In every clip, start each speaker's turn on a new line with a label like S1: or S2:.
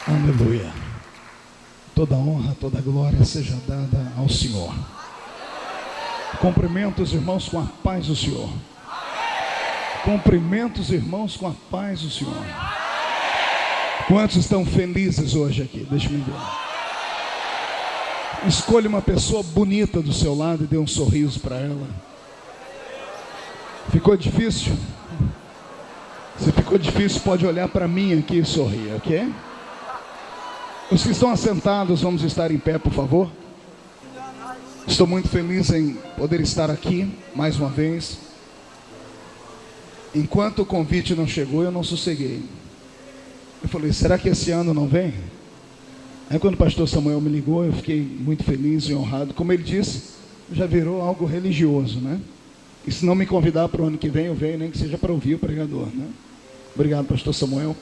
S1: Aleluia. Toda honra, toda glória seja dada ao Senhor. Cumprimento os irmãos com a paz do Senhor. Cumprimento os irmãos com a paz do Senhor. Quantos estão felizes hoje aqui? Deixa-me ver. Escolha uma pessoa bonita do seu lado e dê um sorriso para ela. Ficou difícil? Se ficou difícil, pode olhar para mim aqui e sorrir, ok? Os que estão assentados, vamos estar em pé, por favor. Estou muito feliz em poder estar aqui mais uma vez. Enquanto o convite não chegou, eu não sosseguei. Eu falei, será que esse ano não vem? Aí quando o pastor Samuel me ligou, eu fiquei muito feliz e honrado. Como ele disse, já virou algo religioso, né? E se não me convidar para o ano que vem, eu venho, nem que seja para ouvir o pregador, né? Obrigado, pastor Samuel.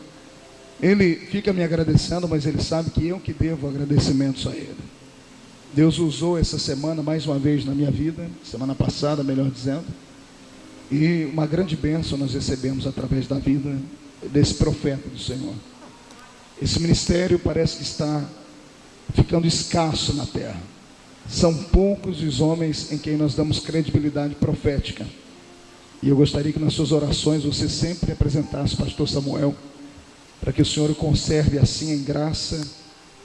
S1: Ele fica me agradecendo, mas ele sabe que eu que devo agradecimentos a ele. Deus usou essa semana mais uma vez na minha vida, semana passada, melhor dizendo, e uma grande bênção nós recebemos através da vida desse profeta do Senhor. Esse ministério parece que está ficando escasso na terra. São poucos os homens em quem nós damos credibilidade profética. E eu gostaria que nas suas orações você sempre apresentasse o pastor Samuel, para que o Senhor o conserve assim em graça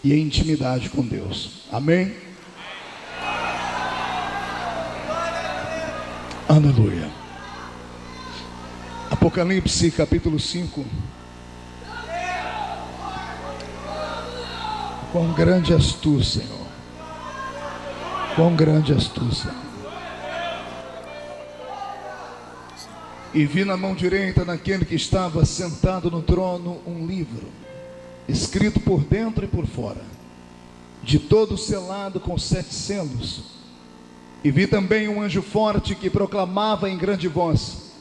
S1: e em intimidade com Deus. Amém? Aleluia. Apocalipse capítulo 5. Quão grande és tu, Senhor. Quão grande és tu, Senhor. E vi na mão direita daquele que estava sentado no trono um livro, escrito por dentro e por fora, de todo selado com 7 selos. E vi também um anjo forte que proclamava em grande voz: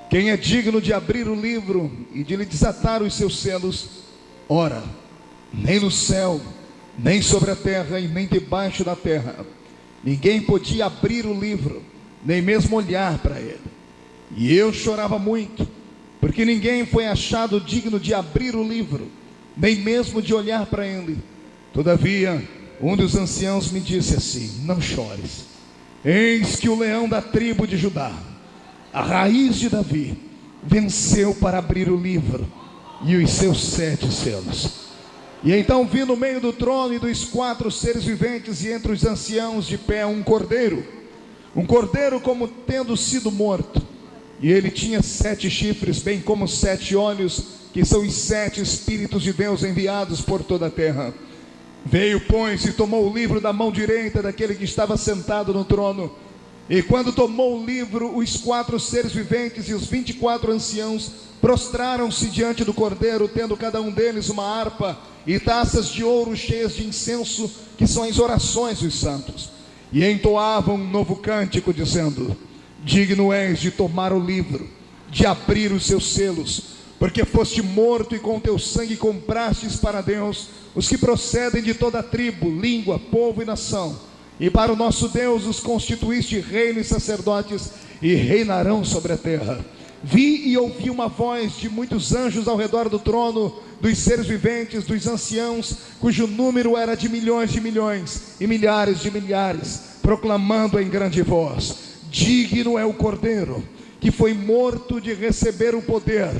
S1: quem é digno de abrir o livro e de lhe desatar os seus selos? Ora, nem no céu, nem sobre a terra e nem debaixo da terra, ninguém podia abrir o livro, nem mesmo olhar para ele. E eu chorava muito, porque ninguém foi achado digno de abrir o livro, nem mesmo de olhar para ele. Todavia, um dos anciãos me disse assim: não chores, eis que o leão da tribo de Judá, a raiz de Davi, venceu para abrir o livro e os seus 7 selos. E então vi no meio do trono e dos 4 seres viventes, e entre os anciãos de pé, um cordeiro como tendo sido morto. E ele tinha 7 chifres, bem como 7 olhos, que são os 7 Espíritos de Deus enviados por toda a terra. Veio, pois, e tomou o livro da mão direita daquele que estava sentado no trono. E quando tomou o livro, os 4 seres viventes e os 24 anciãos prostraram-se diante do cordeiro, tendo cada um deles uma harpa e taças de ouro cheias de incenso, que são as orações dos santos. E entoavam um novo cântico, dizendo: digno és de tomar o livro, de abrir os seus selos, porque foste morto e com teu sangue comprastes para Deus os que procedem de toda tribo, língua, povo e nação. E para o nosso Deus os constituíste reino e sacerdotes, e reinarão sobre a terra. Vi e ouvi uma voz de muitos anjos ao redor do trono, dos seres viventes, dos anciãos, cujo número era de milhões e milhares de milhares, proclamando em grande voz: digno é o cordeiro que foi morto de receber o poder,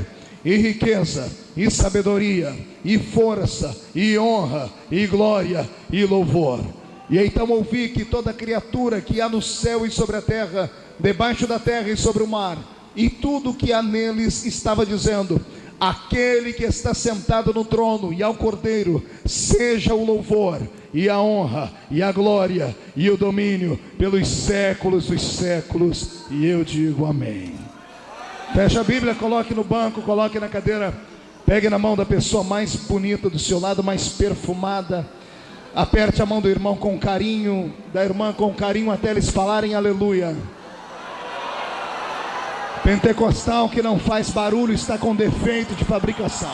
S1: e riqueza, e sabedoria, e força, e honra, e glória, e louvor. E então ouvi que toda criatura que há no céu e sobre a terra, debaixo da terra e sobre o mar, e tudo que há neles, estava dizendo: aquele que está sentado no trono e ao cordeiro, seja o louvor, e a honra, e a glória, e o domínio, pelos séculos dos séculos. E eu digo amém. Feche a Bíblia, coloque no banco, coloque na cadeira, pegue na mão da pessoa mais bonita do seu lado, mais perfumada, aperte a mão do irmão com carinho, da irmã com carinho, até eles falarem aleluia. Pentecostal que não faz barulho está com defeito de fabricação.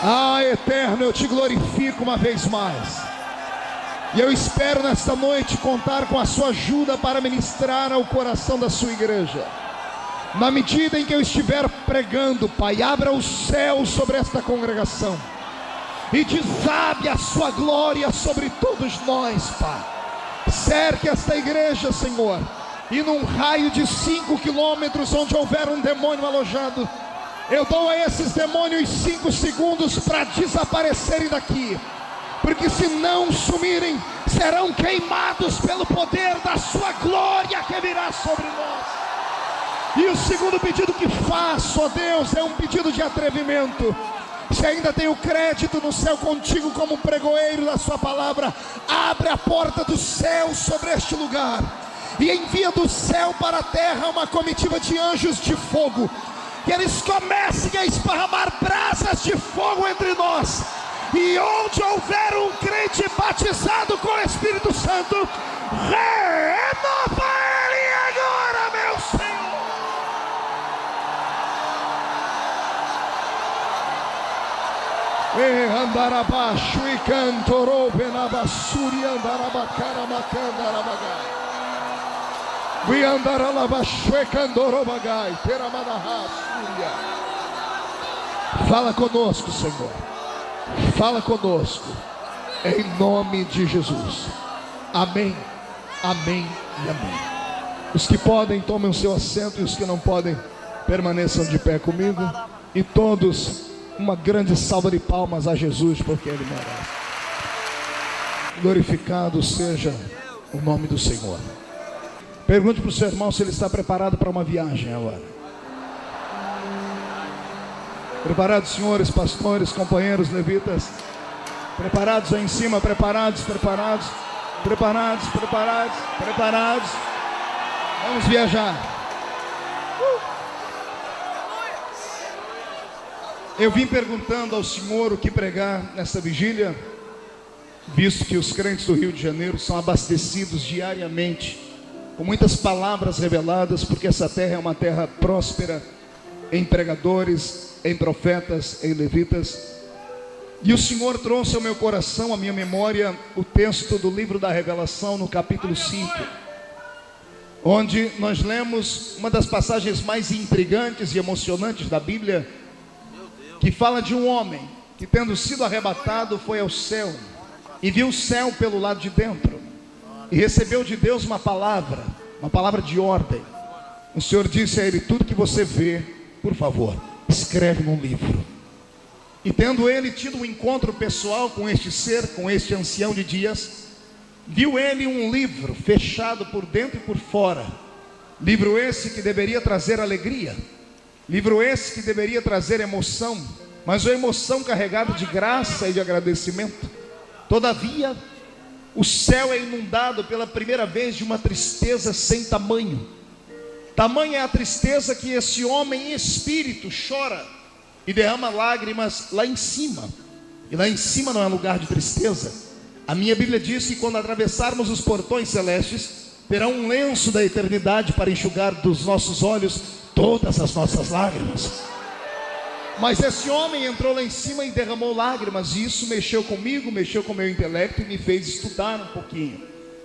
S1: Ah, eterno, eu te glorifico uma vez mais. E eu espero nesta noite contar com a sua ajuda para ministrar ao coração da sua igreja. Na medida em que eu estiver pregando, Pai, abra o céu sobre esta congregação e desabe a sua glória sobre todos nós, Pai. Cerque esta igreja, Senhor, e num raio de 5 quilômetros onde houver um demônio alojado, eu dou a esses demônios 5 segundos para desaparecerem daqui, porque se não sumirem, serão queimados pelo poder da sua glória que virá sobre nós. E o segundo pedido que faço, ó Deus, é um pedido de atrevimento. Se ainda tenho crédito no céu contigo como pregoeiro da sua palavra, abre a porta do céu sobre este lugar e envia do céu para a terra uma comitiva de anjos de fogo, que eles comecem a esparramar brasas de fogo entre nós, e onde houver um crente batizado com o Espírito Santo, renova ele agora, meu Senhor. E andar abaixo e cantorou benabassuri andar abacara macanda arabagai. We andar alabaixo e cantorou bagai teramadaha suria. Fala conosco, Senhor. Fala conosco, em nome de Jesus. Amém, amém e amém. Os que podem, tomem o seu assento, e os que não podem, permaneçam de pé comigo. E todos, uma grande salva de palmas a Jesus, porque Ele merece. Glorificado seja o nome do Senhor. Pergunte para o seu irmão se ele está preparado para uma viagem agora. Preparados, senhores, pastores, companheiros, levitas? Preparados aí em cima, preparados, preparados, preparados, preparados, preparados. Vamos viajar. Eu vim perguntando ao Senhor o que pregar nesta vigília, visto que os crentes do Rio de Janeiro são abastecidos diariamente com muitas palavras reveladas, porque essa terra é uma terra próspera em pregadores, em profetas, em levitas. E o Senhor trouxe ao meu coração, à minha memória, o texto do livro da Revelação, no capítulo 5, onde nós lemos uma das passagens mais intrigantes e emocionantes da Bíblia, que fala de um homem que, tendo sido arrebatado, foi ao céu e viu o céu pelo lado de dentro e recebeu de Deus uma palavra de ordem. O Senhor disse a ele: tudo que você vê, por favor, escreve num livro. E tendo ele tido um encontro pessoal com este ser, com este ancião de dias, viu ele um livro fechado por dentro e por fora. Livro esse que deveria trazer alegria, livro esse que deveria trazer emoção, mas uma emoção carregada de graça e de agradecimento. Todavia, o céu é inundado pela primeira vez de uma tristeza sem tamanho. Tamanha é a tristeza que esse homem em espírito chora e derrama lágrimas lá em cima. E lá em cima não é lugar de tristeza. A minha Bíblia diz que quando atravessarmos os portões celestes, terá um lenço da eternidade para enxugar dos nossos olhos todas as nossas lágrimas. Mas esse homem entrou lá em cima e derramou lágrimas, e isso mexeu comigo, mexeu com o meu intelecto e me fez estudar um pouquinho.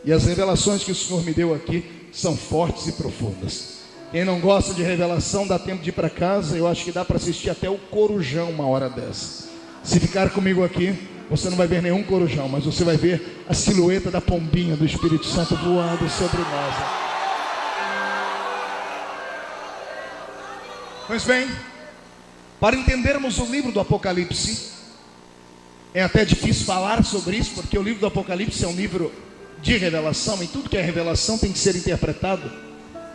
S1: E as revelações que o Senhor me deu aqui são fortes e profundas. Quem não gosta de revelação, dá tempo de ir para casa. Eu acho que dá para assistir até o Corujão uma hora dessa. Se ficar comigo aqui, você não vai ver nenhum corujão, mas você vai ver a silhueta da pombinha do Espírito Santo voando sobre nós. Pois bem, para entendermos o livro do Apocalipse, é até difícil falar sobre isso, porque o livro do Apocalipse é um livro de revelação, e tudo que é revelação tem que ser interpretado.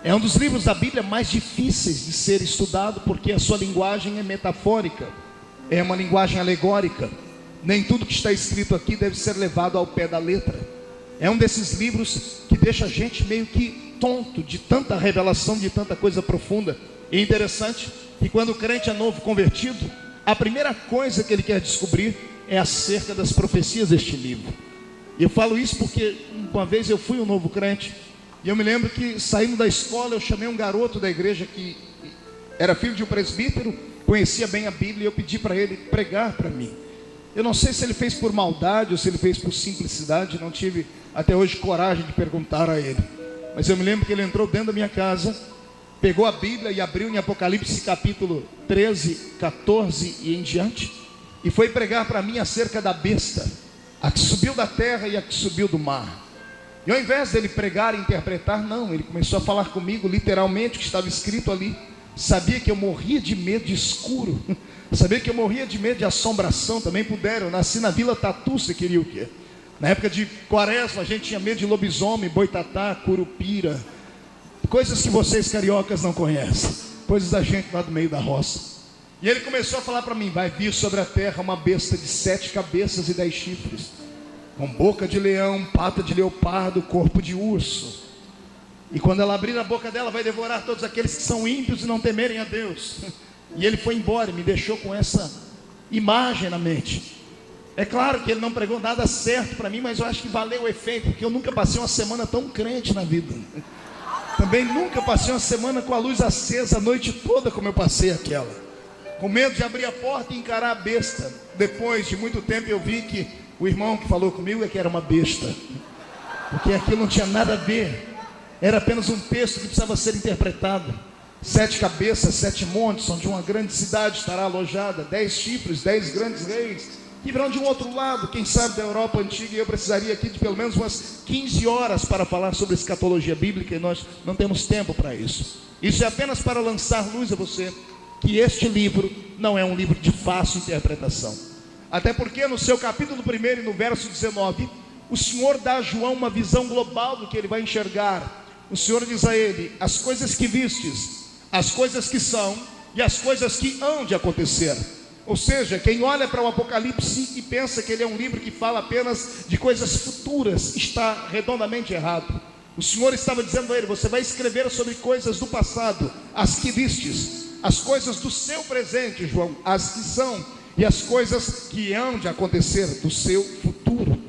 S1: É um dos livros da Bíblia mais difíceis de ser estudado, porque a sua linguagem é metafórica, é uma linguagem alegórica. Nem tudo que está escrito aqui deve ser levado ao pé da letra. É um desses livros que deixa a gente meio que tonto de tanta revelação, de tanta coisa profunda. E é interessante que quando o crente é novo convertido, a primeira coisa que ele quer descobrir é acerca das profecias deste livro. E eu falo isso porque uma vez eu fui um novo crente, e eu me lembro que, saindo da escola, eu chamei um garoto da igreja que era filho de um presbítero, conhecia bem a Bíblia, e eu pedi para ele pregar para mim. Eu não sei se ele fez por maldade ou se ele fez por simplicidade, não tive até hoje coragem de perguntar a ele. Mas eu me lembro que ele entrou dentro da minha casa pegou a Bíblia e abriu em Apocalipse capítulo 13, 14 e em diante, e foi pregar para mim acerca da besta, a que subiu da terra e a que subiu do mar. E ao invés dele pregar e interpretar, não, ele começou a falar comigo literalmente o que estava escrito ali. Sabia que eu morria de medo de escuro, sabia que eu morria de medo de assombração. Também puderam, eu nasci na Vila Tatu, você queria o quê? Na época de quaresma a gente tinha medo de lobisomem, boitatá, curupira, coisas que vocês cariocas não conhecem, coisas da gente lá do meio da roça. E ele começou a falar para mim: vai vir sobre a terra uma besta de 7 cabeças e 10 chifres, com boca de leão, pata de leopardo, corpo de urso. E quando ela abrir a boca dela, vai devorar todos aqueles que são ímpios e não temerem a Deus. E ele foi embora e me deixou com essa imagem na mente. É claro que ele não pregou nada certo para mim, mas eu acho que valeu o efeito, porque eu nunca passei uma semana tão crente na vida. Também nunca passei uma semana com a luz acesa a noite toda como eu passei aquela, com medo de abrir a porta e encarar a besta. Depois de muito tempo eu vi que o irmão que falou comigo é que era uma besta, porque aquilo não tinha nada a ver, era apenas um texto que precisava ser interpretado. 7 cabeças, 7 montes, onde uma grande cidade estará alojada, 10 chifres, 10 grandes reis, que virão de um outro lado, quem sabe da Europa antiga. E eu precisaria aqui de pelo menos umas 15 horas para falar sobre escatologia bíblica, e nós não temos tempo para isso. Isso é apenas para lançar luz a você, que este livro não é um livro de fácil interpretação. Até porque no seu capítulo 1 e no verso 19, o Senhor dá a João uma visão global do que ele vai enxergar. O Senhor diz a ele: as coisas que vistes, as coisas que são e as coisas que hão de acontecer. Ou seja, quem olha para o Apocalipse e pensa que ele é um livro que fala apenas de coisas futuras, está redondamente errado. O Senhor estava dizendo a ele: você vai escrever sobre coisas do passado, as que vistes, as coisas do seu presente, João, as que são, e as coisas que hão de acontecer do seu futuro.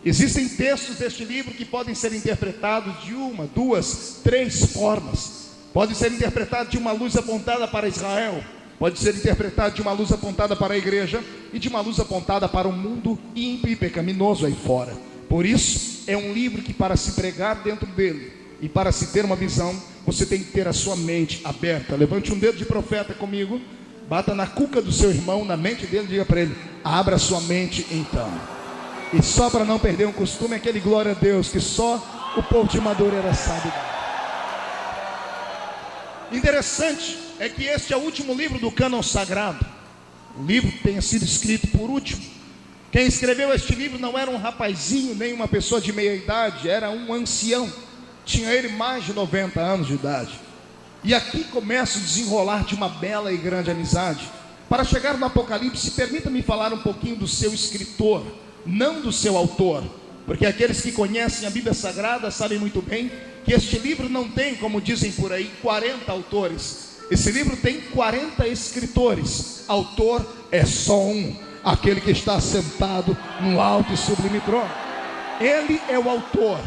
S1: Existem textos deste livro que podem ser interpretados de 1, 2, 3 formas. Pode ser interpretado de uma luz apontada para Israel, pode ser interpretado de uma luz apontada para a igreja, e de uma luz apontada para o mundo ímpio e pecaminoso aí fora. Por isso, é um livro que, para se pregar dentro dele e para se ter uma visão, você tem que ter a sua mente aberta. Levante um dedo de profeta comigo, bata na cuca do seu irmão, na mente dele, diga para ele: abra sua mente então. E só para não perder um costume, aquele glória a Deus que só o povo de Madureira sabe. Interessante é que este é o último livro do cânon sagrado, o livro que tenha sido escrito por último. Quem escreveu este livro não era um rapazinho, nem uma pessoa de meia idade, era um ancião. Tinha ele mais de 90 anos de idade. E aqui começa o desenrolar de uma bela e grande amizade. Para chegar no Apocalipse, permita-me falar um pouquinho do seu escritor, não do seu autor, porque aqueles que conhecem a Bíblia Sagrada sabem muito bem que este livro não tem, como dizem por aí, 40 autores. Esse livro tem 40 escritores. Autor é só um, aquele que está sentado no alto e sublime trono. Ele é o autor.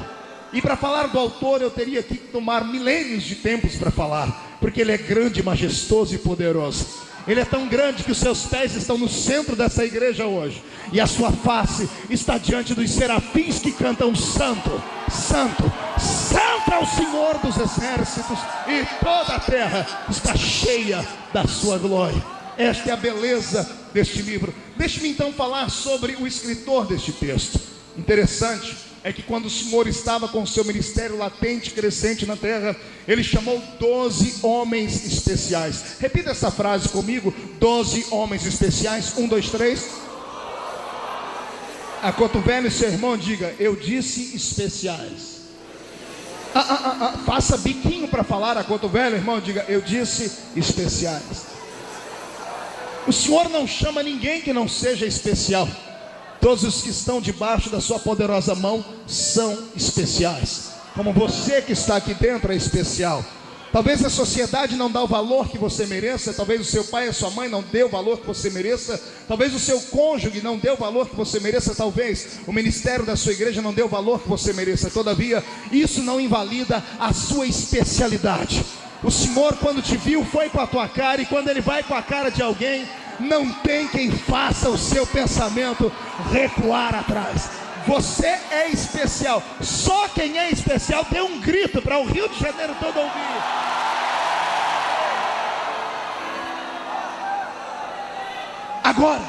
S1: E para falar do autor eu teria que tomar milênios de tempos para falar, porque ele é grande, majestoso e poderoso. Ele é tão grande que os seus pés estão no centro dessa igreja hoje, e a sua face está diante dos serafins que cantam: santo, santo, santo é o Senhor dos exércitos, e toda a terra está cheia da sua glória. Esta é a beleza deste livro. Deixe-me então falar sobre o escritor deste texto. Interessante é que quando o Senhor estava com o seu ministério latente, crescente na terra, ele chamou 12 homens especiais. Repita essa frase comigo: 12 homens especiais. 1, 2, 3. Acotovele seu irmão, diga: eu disse especiais. Faça biquinho para falar. Acotovele, irmão, diga: eu disse especiais. O Senhor não chama ninguém que não seja especial. Todos os que estão debaixo da sua poderosa mão são especiais. Como você que está aqui dentro é especial. Talvez a sociedade não dê o valor que você mereça. Talvez o seu pai e a sua mãe não dê o valor que você mereça. Talvez o seu cônjuge não dê o valor que você mereça. Talvez o ministério da sua igreja não dê o valor que você mereça. Todavia, isso não invalida a sua especialidade. O Senhor, quando te viu, foi com a tua cara. E quando Ele vai com a cara de alguém, não tem quem faça o seu pensamento recuar atrás. Você é especial. Só quem é especial, dê um grito para o Rio de Janeiro todo ouvir. Agora,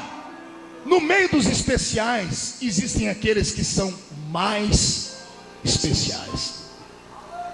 S1: no meio dos especiais, existem aqueles que são mais especiais.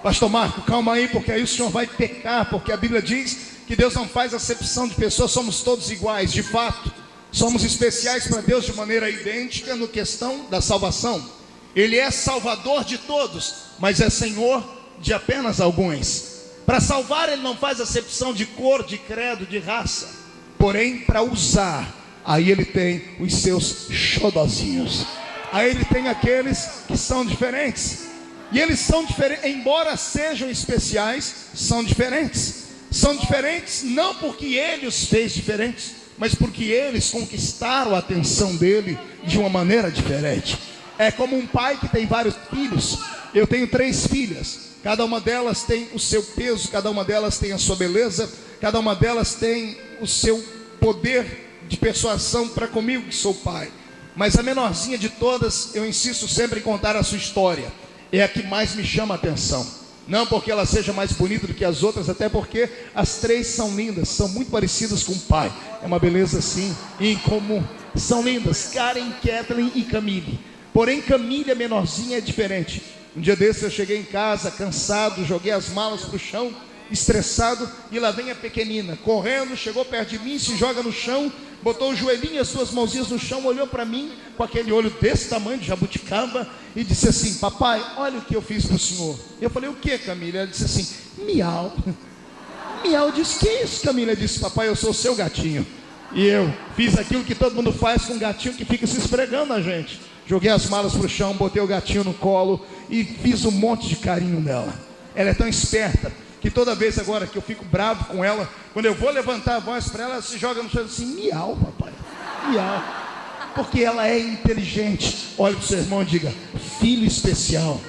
S1: Pastor Marco, calma aí, porque aí o senhor vai pecar, porque a Bíblia diz que Deus não faz acepção de pessoas, somos todos iguais. De fato, somos especiais para Deus de maneira idêntica no questão da salvação. Ele é salvador de todos, mas é Senhor de apenas alguns. Para salvar Ele não faz acepção de cor, de credo, de raça. Porém, para usar, aí Ele tem os seus xodozinhos. Aí Ele tem aqueles que são diferentes. E eles são diferentes, embora sejam especiais, são diferentes. São diferentes não porque Ele os fez diferentes, mas porque eles conquistaram a atenção dEle de uma maneira diferente. É como um pai que tem vários filhos. Eu tenho 3 filhas. Cada uma delas tem o seu peso, cada uma delas tem a sua beleza, cada uma delas tem o seu poder de persuasão para comigo que sou pai. Mas a menorzinha de todas, eu insisto sempre em contar a sua história. É a que mais me chama a atenção. Não porque ela seja mais bonita do que as outras, até porque as 3 são lindas, são muito parecidas com o pai. É uma beleza assim, incomum. São lindas, Karen, Kathleen e Camille. Porém, Camille, a menorzinha, é diferente. Um dia desses eu cheguei em casa, cansado, joguei as malas para o chão, estressado, e lá vem a pequenina, correndo, chegou perto de mim, se joga no chão, botou o joelhinho e as suas mãozinhas no chão, olhou para mim, com aquele olho desse tamanho, de jabuticaba, e disse assim: papai, olha o que eu fiz para o senhor. Eu falei: o que, Camila? Ela disse assim: miau. Miau. Eu disse: que isso, Camila? Ela disse: papai, eu sou o seu gatinho. E eu fiz aquilo que todo mundo faz com um gatinho que fica se esfregando na gente. Joguei as malas para o chão, botei o gatinho no colo e fiz um monte de carinho nela. Ela é tão esperta que toda vez agora que eu fico bravo com ela, quando eu vou levantar a voz para ela, ela se joga no chão assim: miau, papai, miau. Porque ela é inteligente. Olha para o seu irmão e diga: filho especial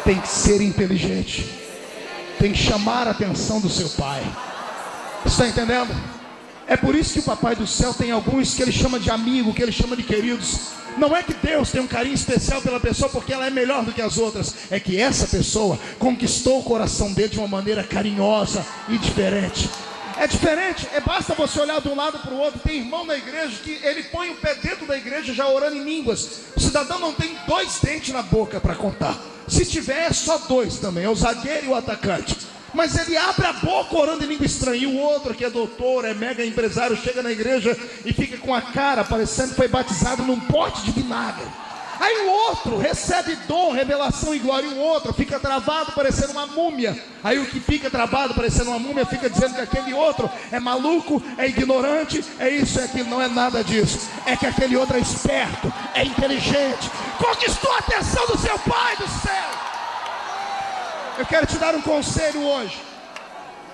S1: tem que ser inteligente, tem que chamar a atenção do seu pai. Está entendendo? É por isso que o papai do céu tem alguns que ele chama de amigo, que ele chama de queridos. Não é que Deus tem um carinho especial pela pessoa porque ela é melhor do que as outras. É que essa pessoa conquistou o coração dele de uma maneira carinhosa e diferente. É diferente, basta você olhar de um lado para o outro. Tem irmão na igreja que ele põe o pé dentro da igreja já orando em línguas. O cidadão não tem 2 dentes na boca para contar. Se tiver, é só 2 também, é o zagueiro e o atacante. Mas ele abre a boca orando em língua estranha. E o outro que é doutor, é mega empresário, chega na igreja e fica com a cara parecendo que foi batizado num pote de vinagre. Aí o outro recebe dom, revelação e glória. E o outro fica travado parecendo uma múmia. Aí o que fica travado parecendo uma múmia fica dizendo que aquele outro é maluco, é ignorante, é isso, é aquilo. Não é nada disso. É que aquele outro é esperto, é inteligente, conquistou a atenção do seu pai do céu. Eu quero te dar um conselho hoje.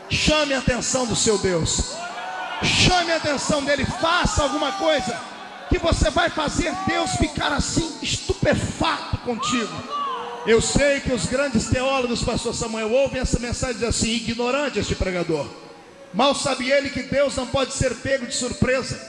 S1: Chame a atenção do seu Deus. Chame a atenção dele. Faça alguma coisa que você vai fazer Deus ficar assim, estupefato contigo. Eu sei que os grandes teólogos, pastor Samuel, ouvem essa mensagem e dizem assim: ignorante este pregador. Mal sabe ele que Deus não pode ser pego de surpresa.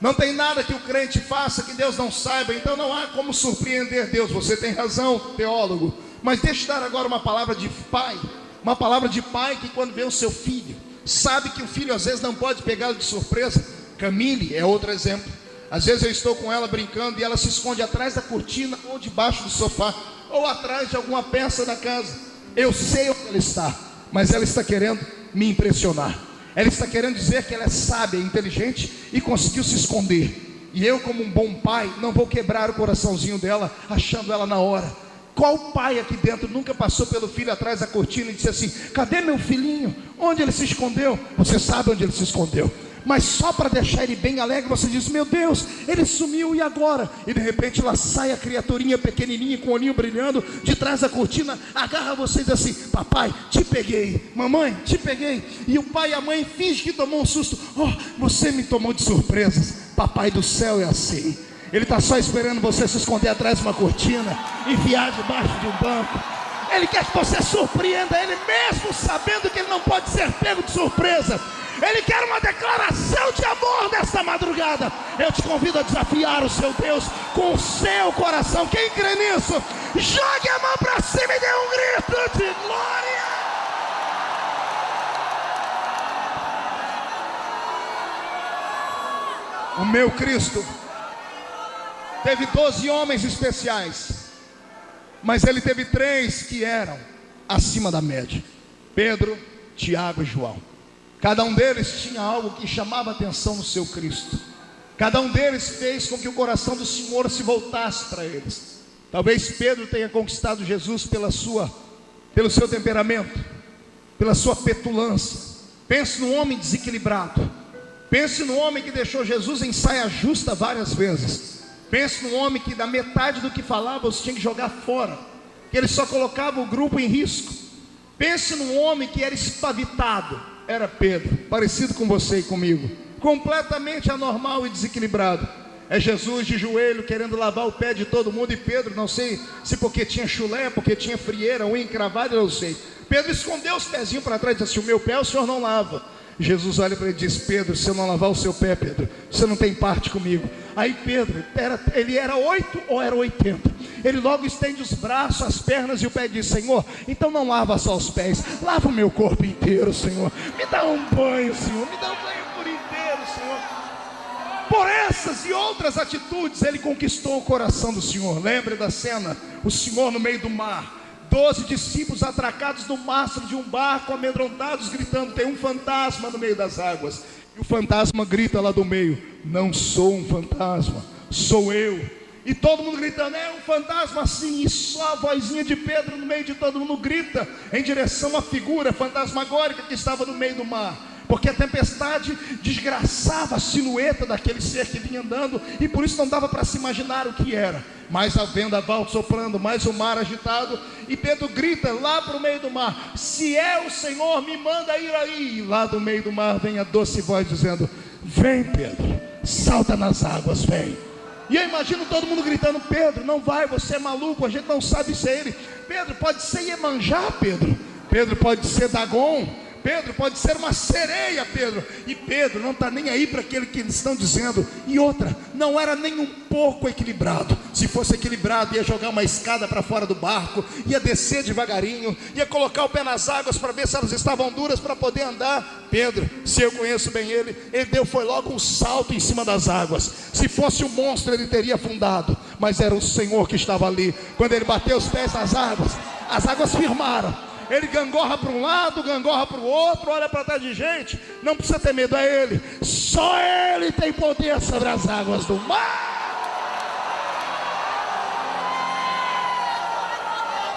S1: Não tem nada que o crente faça que Deus não saiba. Então não há como surpreender Deus. Você tem razão, teólogo. Mas deixa eu dar agora uma palavra de pai. Uma palavra de pai que quando vê o seu filho, sabe que o filho às vezes não pode pegá-lo de surpresa. Camille é outro exemplo. Às vezes eu estou com ela brincando e ela se esconde atrás da cortina, ou debaixo do sofá, ou atrás de alguma peça da casa. Eu sei onde ela está, mas ela está querendo me impressionar. Ela está querendo dizer que ela é sábia, inteligente e conseguiu se esconder. E eu, como um bom pai, não vou quebrar o coraçãozinho dela achando ela na hora. Qual pai aqui dentro nunca passou pelo filho atrás da cortina e disse assim: cadê meu filhinho? Onde ele se escondeu? Você sabe onde ele se escondeu, mas só para deixar ele bem alegre, você diz: meu Deus, ele sumiu, e agora? E de repente lá sai a criaturinha pequenininha com o olhinho brilhando de trás da cortina, agarra você e diz assim: papai, te peguei, mamãe, te peguei. E o pai e a mãe fingem que tomou um susto: oh, você me tomou de surpresas. Papai do céu é assim. Ele está só esperando você se esconder atrás de uma cortina, enfiar debaixo de um banco. Ele quer que você surpreenda ele, mesmo sabendo que ele não pode ser pego de surpresa. Ele quer uma declaração de amor nesta madrugada. Eu te convido a desafiar o seu Deus com o seu coração. Quem crê nisso, jogue a mão para cima e dê um grito de glória. O meu Cristo teve 12 homens especiais, mas ele teve 3 que eram acima da média: Pedro, Tiago e João. Cada um deles tinha algo que chamava a atenção no seu Cristo. Cada um deles fez com que o coração do Senhor se voltasse para eles. Talvez Pedro tenha conquistado Jesus pelo seu temperamento, pela sua petulância. Pense no homem desequilibrado. Pense no homem que deixou Jesus em saia justa várias vezes. Pense no homem que da metade do que falava você tinha que jogar fora, que ele só colocava o grupo em risco. Pense num homem que era espavitado. Era Pedro, parecido com você e comigo, completamente anormal e desequilibrado. É Jesus de joelho querendo lavar o pé de todo mundo, e Pedro, não sei se porque tinha chulé, porque tinha frieira, unha encravada, eu não sei, Pedro escondeu os pezinhos para trás e disse assim: o meu pé o senhor não lava. Jesus olha para ele e diz: Pedro, se eu não lavar o seu pé, Pedro, você não tem parte comigo. Aí Pedro, ele era 8 ou era 80? Ele logo estende os braços, as pernas e o pé e diz: Senhor, então não lava só os pés, lava o meu corpo inteiro, Senhor. Me dá um banho, Senhor, me dá um banho por inteiro, Senhor. Por essas e outras atitudes ele conquistou o coração do Senhor. Lembre da cena, o Senhor no meio do mar, 12 discípulos atracados no mastro de um barco, amedrontados, gritando: tem um fantasma no meio das águas. E o fantasma grita lá do meio: não sou um fantasma, sou eu. E todo mundo gritando: é um fantasma sim. E só a vozinha de Pedro no meio de todo mundo grita em direção à figura fantasmagórica que estava no meio do mar, porque a tempestade desgraçava a silhueta daquele ser que vinha andando, e por isso não dava para se imaginar o que era. Mais a vendaval soprando, mais o mar agitado, e Pedro grita lá para o meio do mar: se é o Senhor, me manda ir aí. E lá do meio do mar vem a doce voz dizendo: vem Pedro, salta nas águas, vem. E eu imagino todo mundo gritando: Pedro, não vai, você é maluco, a gente não sabe se é ele. Pedro, pode ser Iemanjá, Pedro. Pedro, pode ser Dagon. Pedro, pode ser uma sereia, Pedro. E Pedro não está nem aí para aquilo que eles estão dizendo. E outra, não era nem um pouco equilibrado. Se fosse equilibrado, ia jogar uma escada para fora do barco, ia descer devagarinho, ia colocar o pé nas águas para ver se elas estavam duras para poder andar. Pedro, se eu conheço bem ele foi logo um salto em cima das águas. Se fosse um monstro, ele teria afundado, mas era o Senhor que estava ali. Quando ele bateu os pés nas águas, as águas firmaram. Ele gangorra para um lado, gangorra para o outro, olha para trás de gente. Não precisa ter medo, é ele. Só ele tem poder sobre as águas do mar.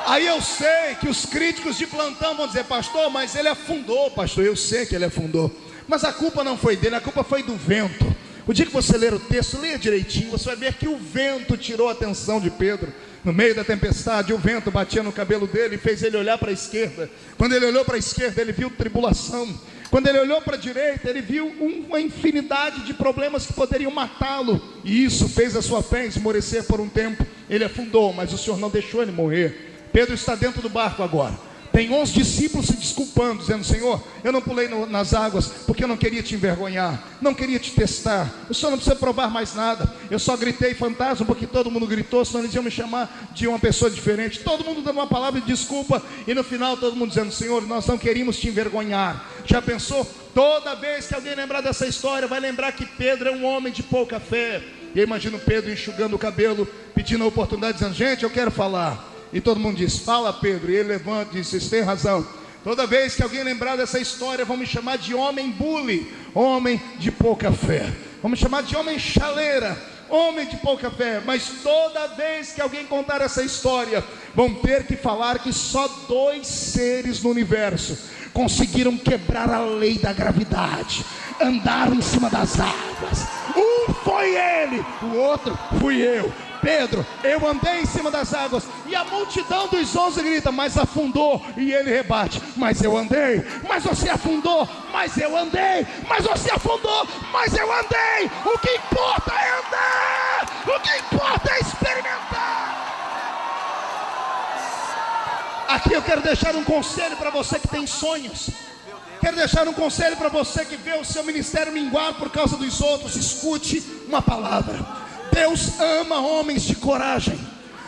S1: Aí eu sei que os críticos de plantão vão dizer: pastor, mas ele afundou. Pastor, eu sei que ele afundou, mas a culpa não foi dele, a culpa foi do vento. O dia que você ler o texto, leia direitinho, você vai ver que o vento tirou a atenção de Pedro. No meio da tempestade, o vento batia no cabelo dele e fez ele olhar para a esquerda. Quando ele olhou para a esquerda, ele viu tribulação. Quando ele olhou para a direita, ele viu uma infinidade de problemas que poderiam matá-lo. E isso fez a sua fé esmorecer por um tempo. Ele afundou, mas o Senhor não deixou ele morrer. Pedro está dentro do barco agora. Tem 11 discípulos se desculpando, dizendo: Senhor, eu não pulei nas águas porque eu não queria te envergonhar, não queria te testar. O Senhor não precisa provar mais nada. Eu só gritei fantasma porque todo mundo gritou, senão eles iam me chamar de uma pessoa diferente. Todo mundo dando uma palavra de desculpa, e no final todo mundo dizendo: Senhor, nós não queríamos te envergonhar. Já pensou? Toda vez que alguém lembrar dessa história, vai lembrar que Pedro é um homem de pouca fé. E eu imagino Pedro enxugando o cabelo, pedindo a oportunidade, dizendo: gente, eu quero falar. E todo mundo diz: fala, Pedro. E ele levanta e diz: vocês têm razão. Toda vez que alguém lembrar dessa história, vão me chamar de homem bule, homem de pouca fé. Vão me chamar de homem chaleira, homem de pouca fé. Mas toda vez que alguém contar essa história, vão ter que falar que só 2 seres no universo conseguiram quebrar a lei da gravidade, andaram em cima das águas. Um foi ele, o outro fui eu. Pedro, eu andei em cima das águas. E a multidão dos 11 grita: mas afundou. E ele rebate: mas eu andei. Mas você afundou. Mas eu andei. Mas você afundou. Mas eu andei. O que importa é andar. O que importa é experimentar. Aqui eu quero deixar um conselho para você que tem sonhos. Quero deixar um conselho para você que vê o seu ministério minguar por causa dos outros. Escute uma palavra. Deus ama homens de coragem.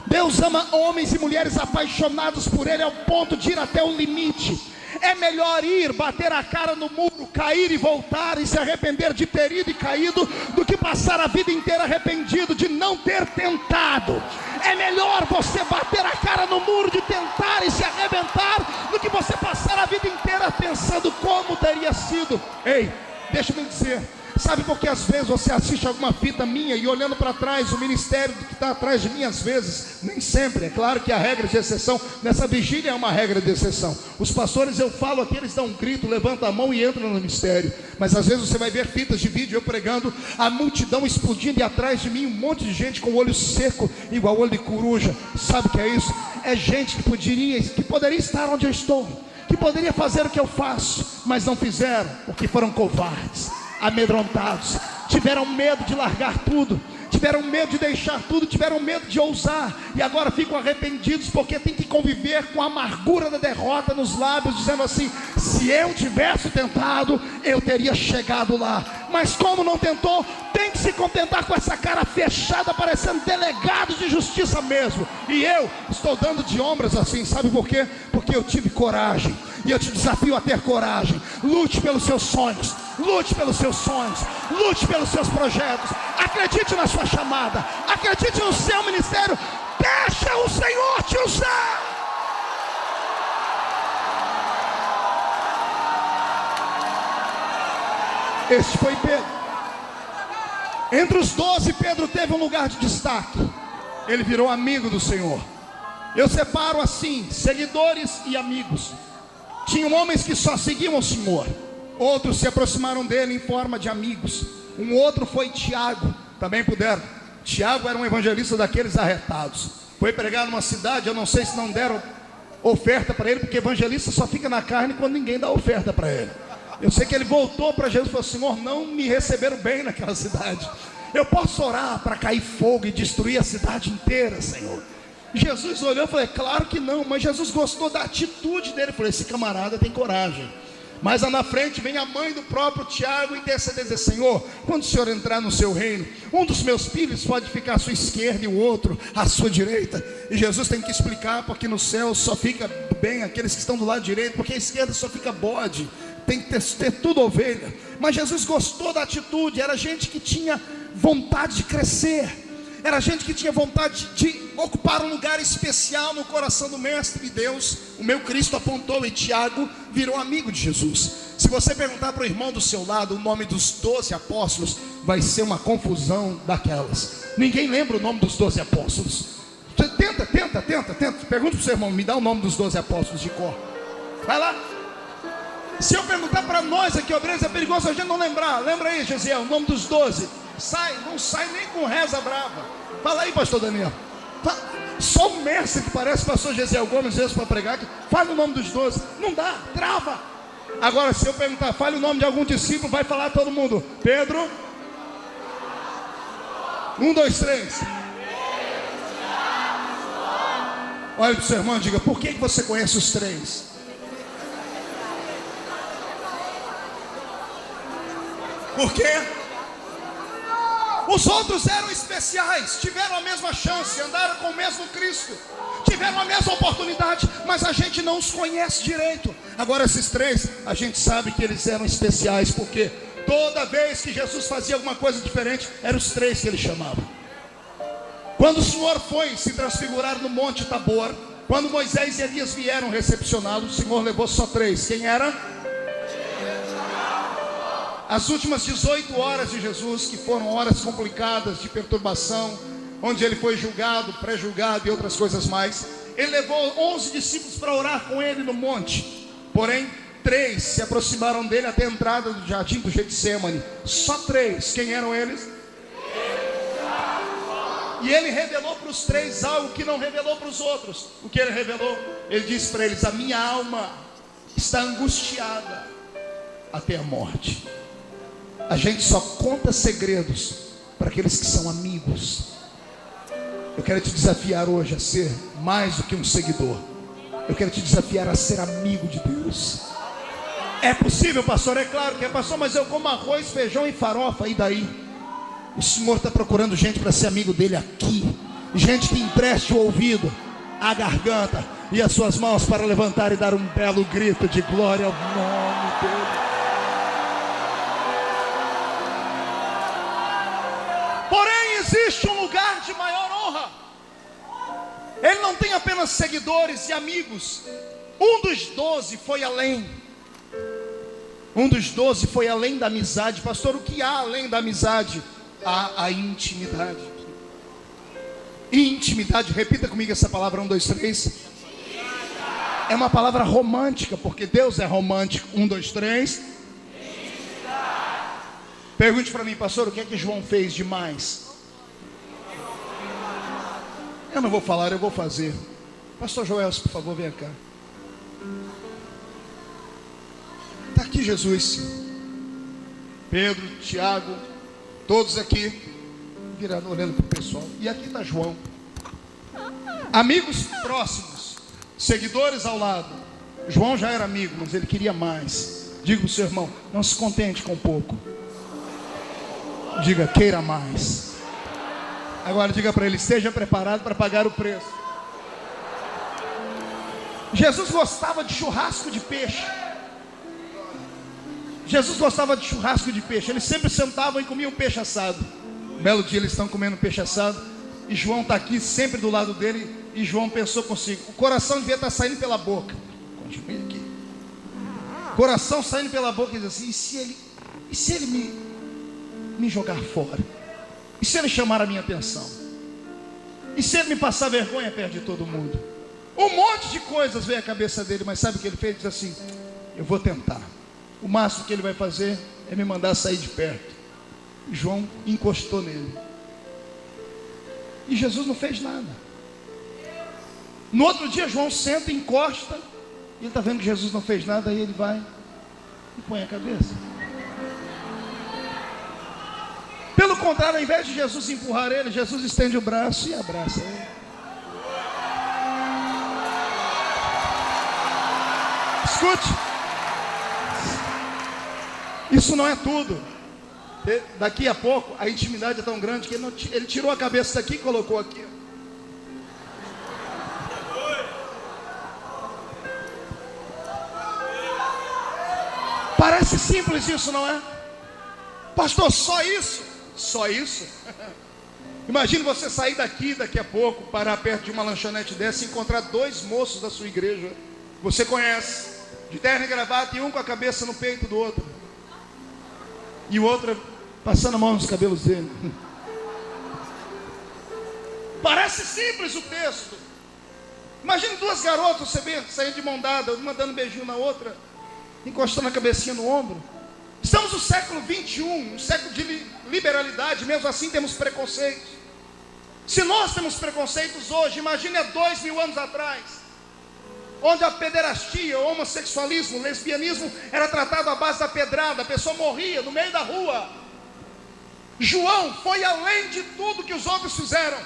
S1: Deus ama homens e mulheres apaixonados por Ele ao ponto de ir até o limite. É melhor ir, bater a cara no muro, cair e voltar e se arrepender de ter ido e caído, do que passar a vida inteira arrependido de não ter tentado. É melhor você bater a cara no muro de tentar e se arrebentar, do que você passar a vida inteira pensando como teria sido. Ei, deixa eu me dizer, sabe por que às vezes você assiste alguma fita minha e olhando para trás, o ministério que está atrás de mim, às vezes, nem sempre, é claro que a regra de exceção, nessa vigília é uma regra de exceção. Os pastores, eu falo aqui, eles dão um grito, levantam a mão e entram no ministério. Mas às vezes você vai ver fitas de vídeo, eu pregando, a multidão explodindo e atrás de mim um monte de gente com o olho seco, igual olho de coruja. Sabe o que é isso? É gente que poderia estar onde eu estou, que poderia fazer o que eu faço, mas não fizeram, porque foram covardes, amedrontados, tiveram medo de largar tudo, tiveram medo de deixar tudo, tiveram medo de ousar, e agora ficam arrependidos porque tem que conviver com a amargura da derrota nos lábios, dizendo assim: se eu tivesse tentado, eu teria chegado lá. Mas como não tentou, tem que se contentar com essa cara fechada, parecendo delegados de justiça mesmo. E eu estou dando de ombros assim, sabe por quê? Porque eu tive coragem, e eu te desafio a ter coragem. Lute pelos seus sonhos, lute pelos seus sonhos, lute pelos seus projetos, acredite na sua chamada, acredite no seu ministério, deixa o Senhor te usar. Este foi Pedro. Entre os 12, Pedro teve um lugar de destaque. Ele virou amigo do Senhor. Eu separo assim, seguidores e amigos. Tinham homens que só seguiam o Senhor, outros se aproximaram dele em forma de amigos. Um outro foi Tiago, também puderam. Tiago era um evangelista daqueles arretados. Foi pregar numa cidade, eu não sei se não deram oferta para ele, porque evangelista só fica na carne quando ninguém dá oferta para ele. Eu sei que ele voltou para Jesus e falou: Senhor, não me receberam bem naquela cidade. Eu posso orar para cair fogo e destruir a cidade inteira, Senhor? Jesus olhou e falou: claro que não. Mas Jesus gostou da atitude dele. Falou: esse camarada tem coragem. Mas lá na frente vem a mãe do próprio Tiago interceder, dizer: Senhor, quando o Senhor entrar no seu reino, um dos meus filhos pode ficar à sua esquerda e o outro à sua direita. E Jesus tem que explicar, porque no céu só fica bem aqueles que estão do lado direito, porque à esquerda só fica bode, tem que ter tudo ovelha. Mas Jesus gostou da atitude. Era gente que tinha vontade de crescer, era gente que tinha vontade de ocupar um lugar especial no coração do Mestre. E Deus, o meu Cristo, apontou, e Tiago virou amigo de Jesus. Se você perguntar para o irmão do seu lado o nome dos 12 apóstolos, vai ser uma confusão daquelas. Ninguém lembra o nome dos 12 apóstolos. Você tenta. Pergunta para o seu irmão: me dá o nome dos 12 apóstolos de cor. Vai lá. Se eu perguntar para nós aqui, obreiros, é perigoso a gente não lembrar. Lembra aí, Gesiel, o nome dos 12. Não sai nem com reza brava. Fala aí, pastor Daniel. Só o mestre que parece pastor Gesiel Gomes vezes para pregar, fala o nome dos 12. Não dá, trava. Agora, se eu perguntar, fale o nome de algum discípulo, vai falar todo mundo. Pedro. 1, 2, 3. Olha para o seu irmão e diga: por que você conhece os 3? Por quê? Os outros eram especiais, tiveram a mesma chance, andaram com o mesmo Cristo, tiveram a mesma oportunidade, mas a gente não os conhece direito. Agora esses 3, a gente sabe que eles eram especiais, porque toda vez que Jesus fazia alguma coisa diferente, eram os 3 que ele chamava. Quando o Senhor foi se transfigurar no Monte Tabor, quando Moisés e Elias vieram recepcioná-lo, o Senhor levou só 3. Quem era? As últimas 18 horas de Jesus, que foram horas complicadas de perturbação, onde ele foi julgado, pré-julgado e outras coisas mais, ele levou 11 discípulos para orar com ele no monte. Porém, 3 se aproximaram dele até a entrada do jardim do Getsemane. Só 3. Quem eram eles? E ele revelou para os 3 algo que não revelou para os outros. O que ele revelou? Ele disse para eles: a minha alma está angustiada até a morte. A gente só conta segredos para aqueles que são amigos. Eu quero te desafiar hoje a ser mais do que um seguidor. Eu quero te desafiar a ser amigo de Deus. É possível, pastor? É claro que é, pastor, mas eu como arroz, feijão e farofa, e daí? O Senhor está procurando gente para ser amigo dele aqui. Gente que empreste o ouvido, a garganta, e as suas mãos para levantar e dar um belo grito de glória ao nome dele. Porém, existe um lugar de maior honra. Ele não tem apenas seguidores e amigos. Um dos 12 foi além. Um dos 12 foi além da amizade. Pastor, o que há além da amizade? Há a intimidade. Intimidade, repita comigo essa palavra, 1, 2, 3. É uma palavra romântica, porque Deus é romântico. 1, 2, 3. Pergunte para mim, pastor, o que é que João fez demais? Eu não vou falar, eu vou fazer. Pastor Joel, por favor, venha cá. Está aqui Jesus, Pedro, Tiago, todos aqui, virando, olhando para o pessoal. E aqui está João. Amigos próximos, seguidores ao lado. João já era amigo, mas ele queria mais. Diga para o seu irmão, não se contente com pouco. Diga, queira mais. Agora diga para ele, esteja preparado para pagar o preço. Jesus gostava de churrasco de peixe. Jesus gostava de churrasco de peixe. Eles sempre sentavam e comiam peixe assado. Um belo dia eles estão comendo peixe assado, e João está aqui sempre do lado dele. E João pensou consigo, o coração devia estar saindo pela boca. Continue aqui. Coração saindo pela boca, e diz assim, e se ele me jogar fora? E se ele chamar a minha atenção? E se ele me passar vergonha perto de todo mundo? Um monte de coisas veio à cabeça dele, mas sabe o que ele fez? Diz assim, eu vou tentar. O máximo que ele vai fazer é me mandar sair de perto. João encostou nele. E Jesus não fez nada. No outro dia João senta, encosta, e ele está vendo que Jesus não fez nada, aí ele vai e põe a cabeça. Pelo contrário, ao invés de Jesus empurrar ele, Jesus estende o braço e abraça ele. Escute, isso não é tudo. Daqui a pouco a intimidade é tão grande que ele tirou a cabeça daqui e colocou aqui. Parece simples isso, não é? Pastor, só isso? Só isso? Imagine você sair daqui daqui a pouco, parar perto de uma lanchonete dessa e encontrar 2 moços da sua igreja. Você conhece, de terno e gravata, e um com a cabeça no peito do outro, e o outro passando a mão nos cabelos dele. Parece simples o texto. Imagine 2 garotas, você vê, saindo de mão dada, uma dando um beijinho na outra, encostando a cabecinha no ombro. Estamos no século 21, um século de liberalidade, mesmo assim temos preconceitos. Se nós temos preconceitos hoje, imagine há 2000 anos atrás, onde a pederastia, o homossexualismo, o lesbianismo era tratado à base da pedrada, a pessoa morria no meio da rua. João foi além de tudo que os outros fizeram.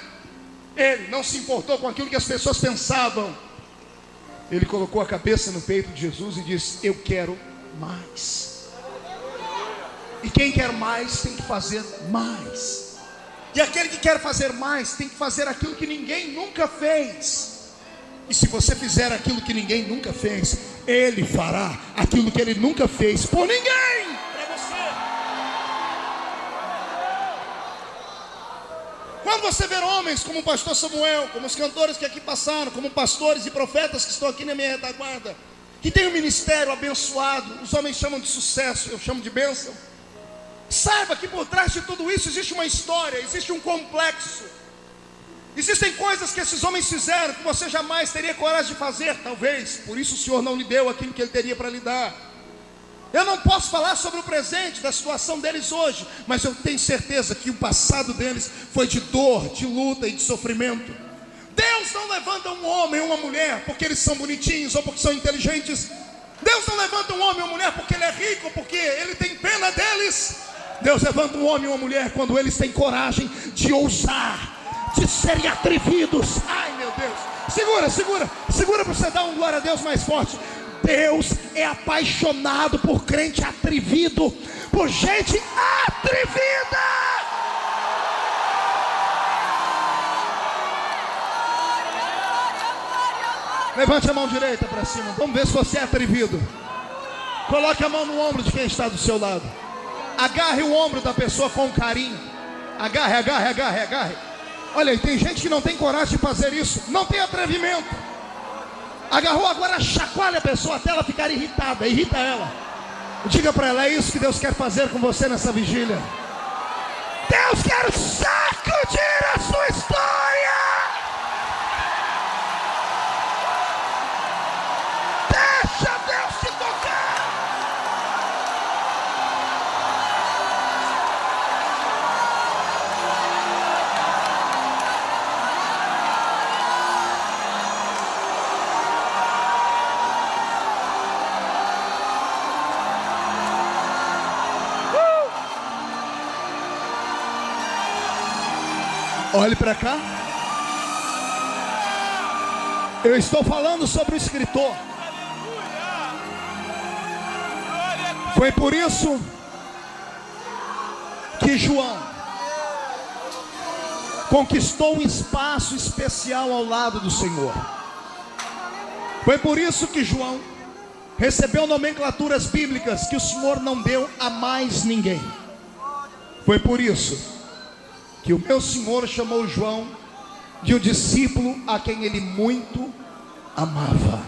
S1: Ele não se importou com aquilo que as pessoas pensavam. Ele colocou a cabeça no peito de Jesus e disse, eu quero mais. E quem quer mais tem que fazer mais. E aquele que quer fazer mais tem que fazer aquilo que ninguém nunca fez. E se você fizer aquilo que ninguém nunca fez, Ele fará aquilo que Ele nunca fez por ninguém, para você. Quando você ver homens como o pastor Samuel, como os cantores que aqui passaram, como pastores e profetas que estão aqui na minha retaguarda, que tem um ministério abençoado, os homens chamam de sucesso, eu chamo de bênção. Saiba que por trás de tudo isso existe uma história, existe um complexo. Existem coisas que esses homens fizeram que você jamais teria coragem de fazer, talvez. Por isso o Senhor não lhe deu aquilo que Ele teria para lhe dar. Eu não posso falar sobre o presente da situação deles hoje, mas eu tenho certeza que o passado deles foi de dor, de luta e de sofrimento. Deus não levanta um homem ou uma mulher porque eles são bonitinhos ou porque são inteligentes. Deus não levanta um homem ou uma mulher porque ele é rico, porque Ele tem pena deles. Deus levanta um homem ou uma mulher quando eles têm coragem de ousar, de serem atrevidos. Ai meu Deus, segura para você dar um glória a Deus mais forte. Deus é apaixonado por crente atrevido, por gente atrevida. Levante a mão direita para cima. Vamos ver se você é atrevido. Coloque a mão no ombro de quem está do seu lado. Agarre o ombro da pessoa com carinho. Agarre, agarre, agarre, agarre. Olha aí, tem gente que não tem coragem de fazer isso. Não tem atrevimento. Agarrou, agora chacoalha a pessoa até ela ficar irritada. Irrita ela. Diga para ela, é isso que Deus quer fazer com você nessa vigília. Deus quer sacudir a sua história. Deixa Deus te tocar. Olhe para cá. Eu estou falando sobre o escritor. Foi por isso que João conquistou um espaço especial ao lado do Senhor. Foi por isso que João recebeu nomenclaturas bíblicas que o Senhor não deu a mais ninguém. Foi por isso que o meu Senhor chamou João de um discípulo a quem ele muito amava.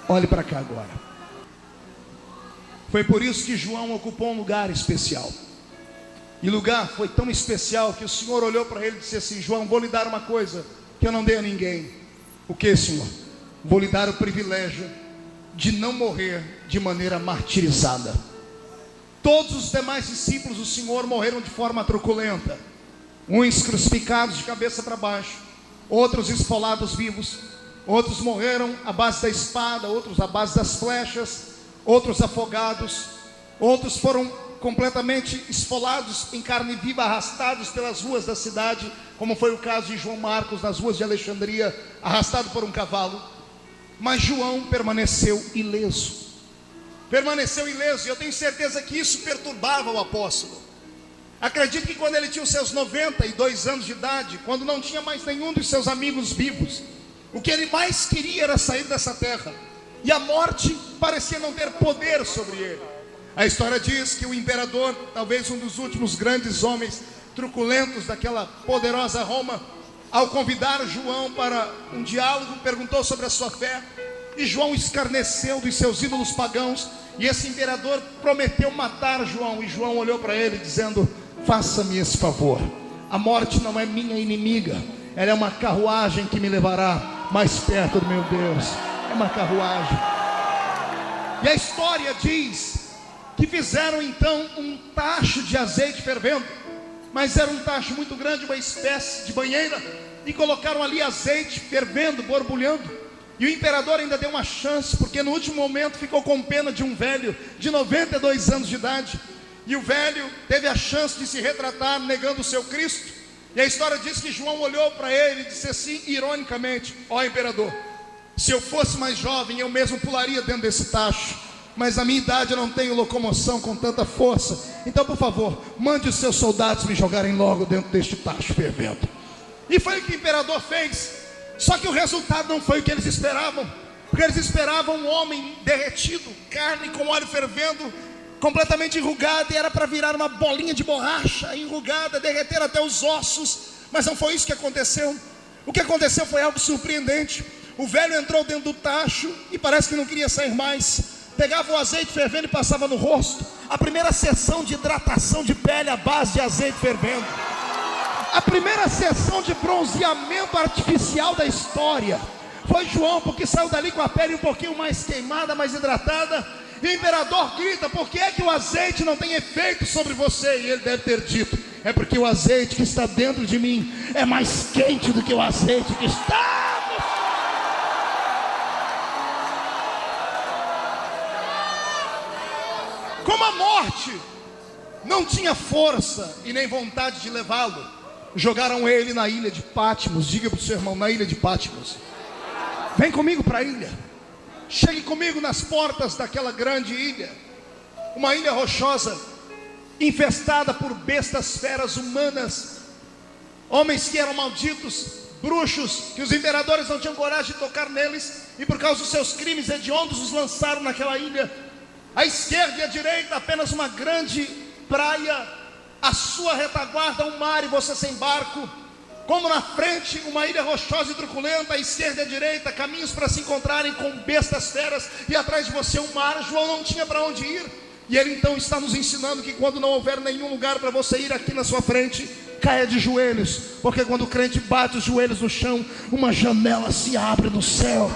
S1: Olhe para cá agora. Foi por isso que João ocupou um lugar especial. E o lugar foi tão especial que o Senhor olhou para ele e disse assim: João, vou lhe dar uma coisa que eu não dei a ninguém. O que, Senhor? Vou lhe dar o privilégio de não morrer de maneira martirizada. Todos os demais discípulos do Senhor morreram de forma truculenta. Uns crucificados de cabeça para baixo, outros esfolados vivos, outros morreram à base da espada, outros à base das flechas, outros afogados, outros foram completamente esfolados em carne viva, arrastados pelas ruas da cidade, como foi o caso de João Marcos nas ruas de Alexandria, arrastado por um cavalo. Mas João permaneceu ileso. Permaneceu ileso, e eu tenho certeza que isso perturbava o apóstolo. Acredito que quando ele tinha os seus 92 anos de idade, quando não tinha mais nenhum dos seus amigos vivos, o que ele mais queria era sair dessa terra, e a morte parecia não ter poder sobre ele. A história diz que o imperador, talvez um dos últimos grandes homens truculentos daquela poderosa Roma, ao convidar João para um diálogo, perguntou sobre a sua fé, e João escarneceu dos seus ídolos pagãos, e esse imperador prometeu matar João, e João olhou para ele dizendo: faça-me esse favor, a morte não é minha inimiga, ela é uma carruagem que me levará mais perto do meu Deus. É uma carruagem. E a história diz que fizeram então um tacho de azeite fervendo, mas era um tacho muito grande, uma espécie de banheira, e colocaram ali azeite fervendo, borbulhando. E o imperador ainda deu uma chance, porque no último momento ficou com pena de um velho de 92 anos de idade. E o velho teve a chance de se retratar negando o seu Cristo. E a história diz que João olhou para ele e disse assim, ironicamente: ó imperador, se eu fosse mais jovem eu mesmo pularia dentro desse tacho, mas na minha idade eu não tenho locomoção com tanta força. Então por favor, mande os seus soldados me jogarem logo dentro deste tacho fervendo. E foi o que o imperador fez. Só que o resultado não foi o que eles esperavam. Porque eles esperavam um homem derretido, carne com óleo fervendo, completamente enrugada, e era para virar uma bolinha de borracha enrugada, derreter até os ossos. Mas não foi isso que aconteceu. O que aconteceu foi algo surpreendente. O velho entrou dentro do tacho e parece que não queria sair mais. Pegava o azeite fervendo e passava no rosto. A primeira sessão de hidratação de pele à base de azeite fervendo. A primeira sessão de bronzeamento artificial da história. Foi João, porque saiu dali com a pele um pouquinho mais queimada, mais hidratada. E o imperador grita: por que é que o azeite não tem efeito sobre você? E ele deve ter dito: é porque o azeite que está dentro de mim é mais quente do que o azeite que está. Como a morte não tinha força e nem vontade de levá-lo, jogaram ele na ilha de Patmos. Diga para o seu irmão: na ilha de Patmos. Vem comigo para a ilha. Chegue comigo nas portas daquela grande ilha. Uma ilha rochosa, infestada por bestas feras humanas, homens que eram malditos, bruxos, que os imperadores não tinham coragem de tocar neles, e por causa dos seus crimes hediondos os lançaram naquela ilha. À esquerda e à direita apenas uma grande praia, à sua retaguarda um mar e você sem barco. Como na frente uma ilha rochosa e truculenta, à esquerda e à direita caminhos para se encontrarem com bestas feras, e atrás de você um mar. João não tinha para onde ir, e ele então está nos ensinando que quando não houver nenhum lugar para você ir aqui na sua frente, caia de joelhos, porque quando o crente bate os joelhos no chão, uma janela se abre no céu,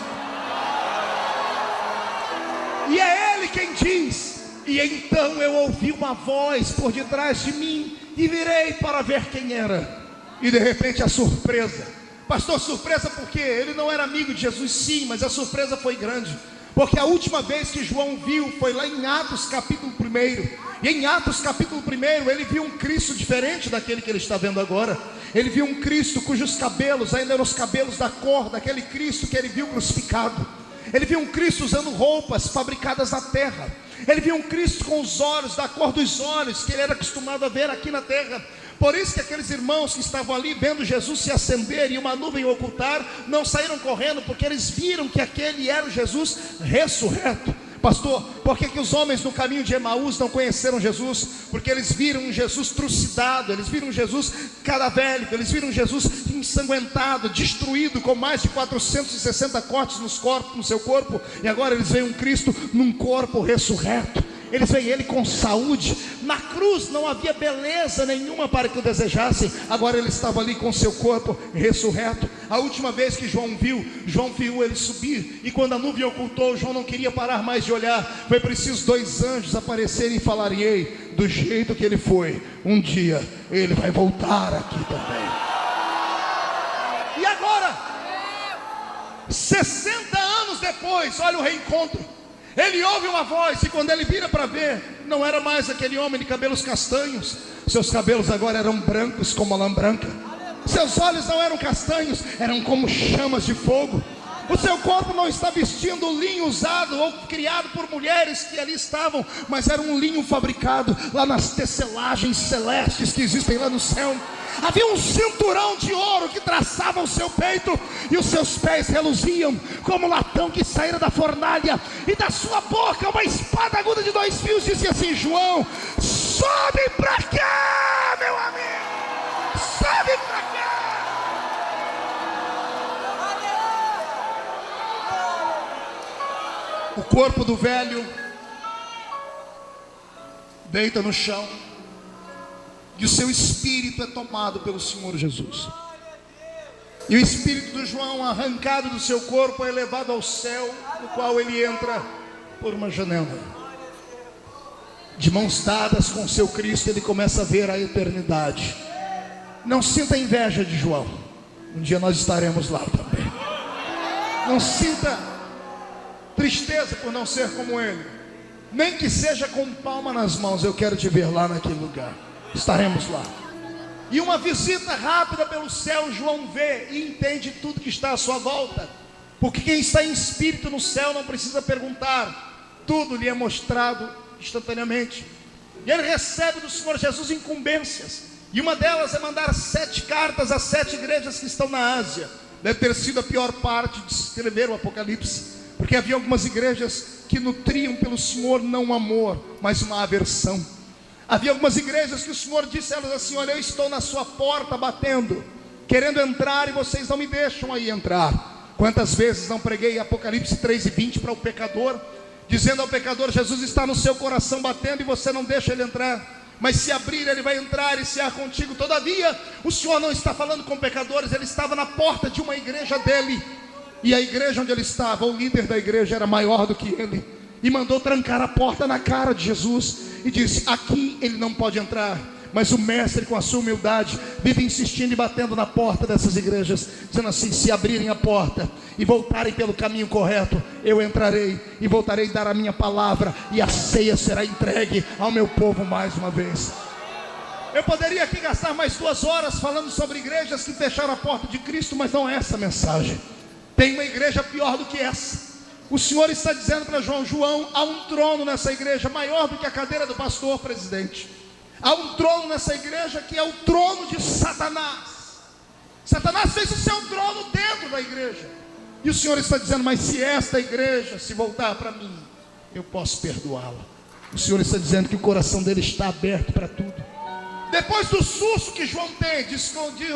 S1: e é ele quem diz: e então eu ouvi uma voz por detrás de mim, e virei para ver quem era. E de repente a surpresa, pastor, surpresa porque ele não era amigo de Jesus, sim, mas a surpresa foi grande, porque a última vez que João viu foi lá em Atos capítulo 1, e em Atos capítulo 1 ele viu um Cristo diferente daquele que ele está vendo agora. Ele viu um Cristo cujos cabelos ainda eram os cabelos da cor daquele Cristo que ele viu crucificado. Ele viu um Cristo usando roupas fabricadas na terra. Ele viu um Cristo com os olhos da cor dos olhos que ele era acostumado a ver aqui na terra. Por isso que aqueles irmãos que estavam ali vendo Jesus se acender e uma nuvem ocultar, não saíram correndo, porque eles viram que aquele era o Jesus ressurreto. Pastor, por que os homens no caminho de Emaús não conheceram Jesus? Porque eles viram um Jesus trucidado, eles viram um Jesus cadavérico, eles viram um Jesus ensanguentado, destruído, com mais de 460 cortes no seu corpo. E agora eles veem um Cristo num corpo ressurreto. Eles veem ele com saúde. Na cruz não havia beleza nenhuma para que o desejassem. Agora ele estava ali com seu corpo ressurreto. A última vez que João viu ele subir, e quando a nuvem ocultou, João não queria parar mais de olhar. Foi preciso 2 anjos aparecerem e falarem: ei, do jeito que ele foi, um dia ele vai voltar aqui também. E agora, 60 anos depois, olha o reencontro. Ele ouve uma voz, e quando ele vira para ver, não era mais aquele homem de cabelos castanhos. Seus cabelos agora eram brancos como a lã branca. Seus olhos não eram castanhos, eram como chamas de fogo. O seu corpo não está vestindo linho usado ou criado por mulheres que ali estavam, mas era um linho fabricado lá nas tecelagens celestes que existem lá no céu. Havia um cinturão de ouro que traçava o seu peito, e os seus pés reluziam como latão que saíra da fornalha, e da sua boca uma espada aguda de 2 fios dizia assim: João, sobe para cá, meu amigo, sobe para cá. O corpo do velho deita no chão, e o seu espírito é tomado pelo Senhor Jesus. E o espírito do João, arrancado do seu corpo, é levado ao céu, no qual ele entra por uma janela. De mãos dadas com seu Cristo, ele começa a ver a eternidade. Não sinta inveja de João, um dia nós estaremos lá também. Não sinta tristeza por não ser como ele, nem que seja com palma nas mãos. Eu quero te ver lá naquele lugar, estaremos lá. E uma visita rápida pelo céu, João vê e entende tudo que está à sua volta, porque quem está em espírito no céu não precisa perguntar, tudo lhe é mostrado instantaneamente. E ele recebe do Senhor Jesus incumbências, e uma delas é mandar 7 cartas às 7 igrejas que estão na Ásia. Deve ter sido a pior parte de escrever o Apocalipse, porque havia algumas igrejas que nutriam pelo Senhor não um amor, mas uma aversão. Havia algumas igrejas que o Senhor disse a elas assim: olha, eu estou na sua porta batendo, querendo entrar, e vocês não me deixam aí entrar. Quantas vezes não preguei Apocalipse 3:20 para o pecador, dizendo ao pecador: Jesus está no seu coração batendo, e você não deixa ele entrar. Mas se abrir, ele vai entrar e cear contigo. Todavia, o Senhor não está falando com pecadores, ele estava na porta de uma igreja dele. E a igreja onde ele estava, o líder da igreja era maior do que ele, e mandou trancar a porta na cara de Jesus, e disse: aqui ele não pode entrar. Mas o mestre, com a sua humildade, vive insistindo e batendo na porta dessas igrejas, dizendo assim: se abrirem a porta e voltarem pelo caminho correto, eu entrarei e voltarei a dar a minha palavra, e a ceia será entregue ao meu povo mais uma vez. Eu poderia aqui gastar mais 2 horas falando sobre igrejas que fecharam a porta de Cristo, mas não é essa a mensagem. Tem uma igreja pior do que essa. O Senhor está dizendo para João: João, há um trono nessa igreja maior do que a cadeira do pastor presidente. Há um trono nessa igreja que é o trono de Satanás. Satanás fez o seu trono a igreja. E o Senhor está dizendo: mas se esta igreja se voltar para mim, eu posso perdoá-la. O Senhor está dizendo que o coração dele está aberto para tudo. Depois do susto que João tem de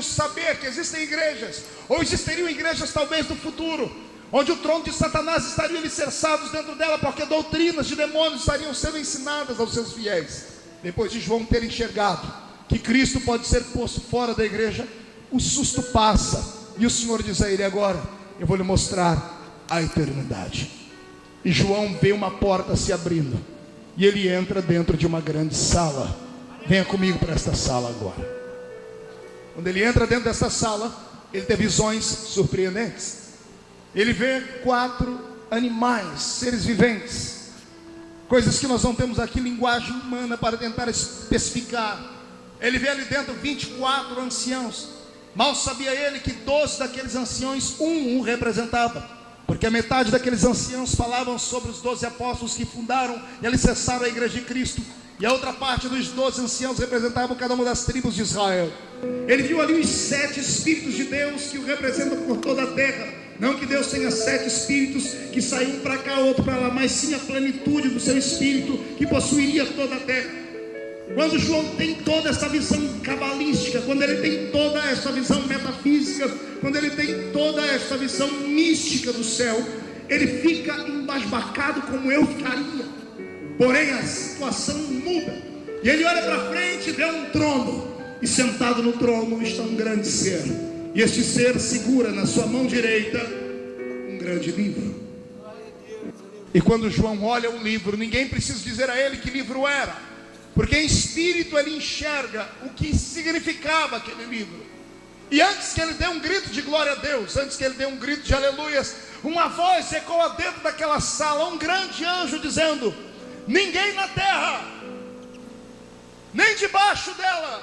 S1: saber que existem igrejas, ou existiriam igrejas talvez no futuro, onde o trono de Satanás estaria alicerçados dentro dela, porque doutrinas de demônios estariam sendo ensinadas aos seus fiéis. Depois de João ter enxergado que Cristo pode ser posto fora da igreja, o susto passa, e o Senhor diz a ele: agora eu vou lhe mostrar a eternidade. E João vê uma porta se abrindo, e ele entra dentro de uma grande sala. Venha comigo para esta sala agora. Quando ele entra dentro dessa sala, ele tem visões surpreendentes. Ele vê 4 animais, seres viventes, coisas que nós não temos aqui linguagem humana para tentar especificar. Ele vê ali dentro 24 anciãos. Mal sabia ele que 12 daqueles anciãos, um representava, porque a metade daqueles anciãos falavam sobre os 12 apóstolos que fundaram e alicerçaram a igreja de Cristo, e a outra parte dos 12 anciãos representavam cada uma das tribos de Israel. Ele viu ali os 7 Espíritos de Deus que o representam por toda a terra. Não que Deus tenha 7 Espíritos que saem um para cá, outro para lá, mas sim a plenitude do seu Espírito que possuiria toda a terra. Quando João tem toda essa visão cabalística, quando ele tem toda essa visão metafísica, quando ele tem toda essa visão mística do céu, ele fica embasbacado como eu ficaria. Porém a situação muda, e ele olha para frente e vê um trono, e sentado no trono está um grande ser, e este ser segura na sua mão direita um grande livro. E quando João olha o livro, ninguém precisa dizer a ele que livro era, porque em espírito ele enxerga o que significava aquele livro. E antes que ele dê um grito de glória a Deus, antes que ele dê um grito de aleluias, uma voz ecoa dentro daquela sala, um grande anjo dizendo: ninguém na terra, nem debaixo dela,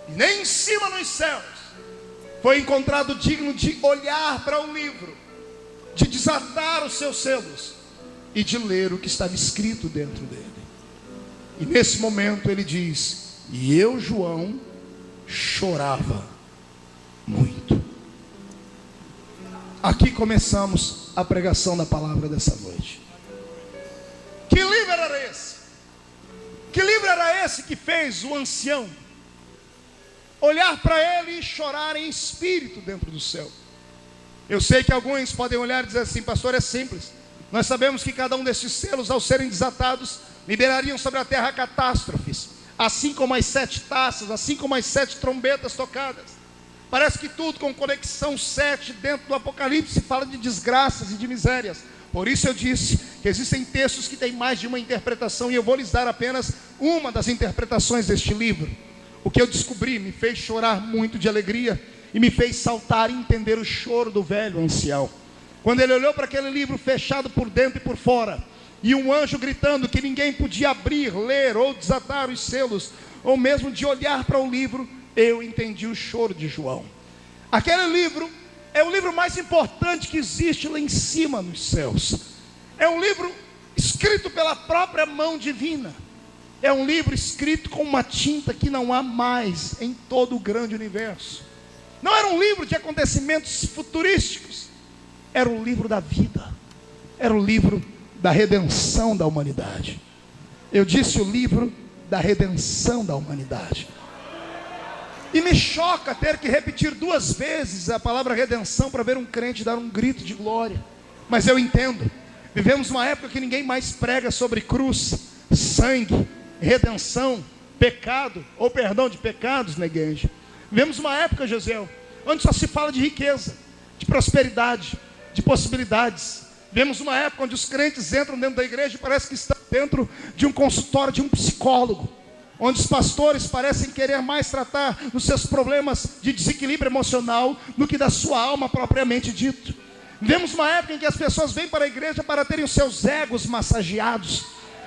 S1: nem em cima nos céus, foi encontrado digno de olhar para o livro, de desatar os seus selos e de ler o que estava escrito dentro dele. E nesse momento ele diz: e eu, João, chorava muito. Aqui começamos a pregação da palavra dessa noite. Que livro era esse? Que livro era esse que fez o ancião olhar para ele e chorar em espírito dentro do céu? Eu sei que alguns podem olhar e dizer assim: pastor, é simples. Nós sabemos que cada um desses selos, ao serem desatados, liberariam sobre a terra catástrofes, assim como as 7 taças, assim como as 7 trombetas tocadas. Parece que tudo com conexão 7 dentro do Apocalipse fala de desgraças e de misérias. Por isso eu disse que existem textos que têm mais de uma interpretação, e eu vou lhes dar apenas uma das interpretações deste livro. O que eu descobri me fez chorar muito de alegria e me fez saltar e entender o choro do velho ancião. Quando ele olhou para aquele livro fechado por dentro e por fora, e um anjo gritando que ninguém podia abrir, ler ou desatar os selos, ou mesmo de olhar para o livro, eu entendi o choro de João. Aquele livro é o livro mais importante que existe lá em cima nos céus. É um livro escrito pela própria mão divina. É um livro escrito com uma tinta que não há mais em todo o grande universo. Não era um livro de acontecimentos futurísticos. Era um livro da vida. Era um livro da redenção da humanidade. Eu disse o livro da redenção da humanidade. E me choca ter que repetir 2 vezes a palavra redenção para ver um crente dar um grito de glória. Mas eu entendo. Vivemos uma época que ninguém mais prega sobre cruz, sangue, redenção, pecado, ou perdão de pecados na igreja. Vivemos uma época, Josiel, onde só se fala de riqueza, de prosperidade, de possibilidades. Vemos uma época onde os crentes entram dentro da igreja e parece que estão dentro de um consultório de um psicólogo, onde os pastores parecem querer mais tratar dos seus problemas de desequilíbrio emocional do que da sua alma propriamente dito. Vemos uma época em que as pessoas vêm para a igreja para terem os seus egos massageados.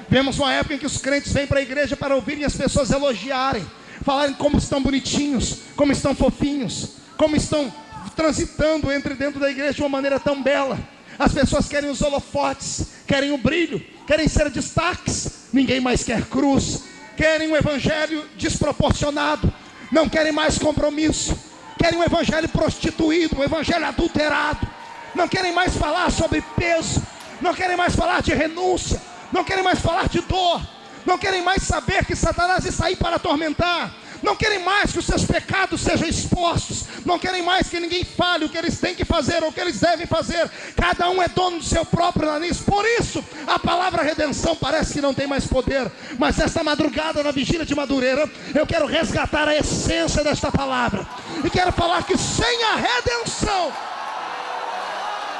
S1: Vemos uma época em que os crentes vêm para a igreja para ouvirem as pessoas elogiarem, falarem como estão bonitinhos, como estão fofinhos, como estão transitando dentro da igreja de uma maneira tão bela. As pessoas querem os holofotes, querem o brilho, querem ser destaques. Ninguém mais quer cruz. Querem um evangelho desproporcionado, não querem mais compromisso, querem um evangelho prostituído, um evangelho adulterado. Não querem mais falar sobre peso, não querem mais falar de renúncia, não querem mais falar de dor, não querem mais saber que Satanás está aí para atormentar, não querem mais que os seus pecados sejam expostos, não querem mais que ninguém fale o que eles têm que fazer ou o que eles devem fazer. Cada um é dono do seu próprio nariz. Por isso a palavra redenção parece que não tem mais poder. Mas esta madrugada, na vigília de Madureira, eu quero resgatar a essência desta palavra, e quero falar que sem a redenção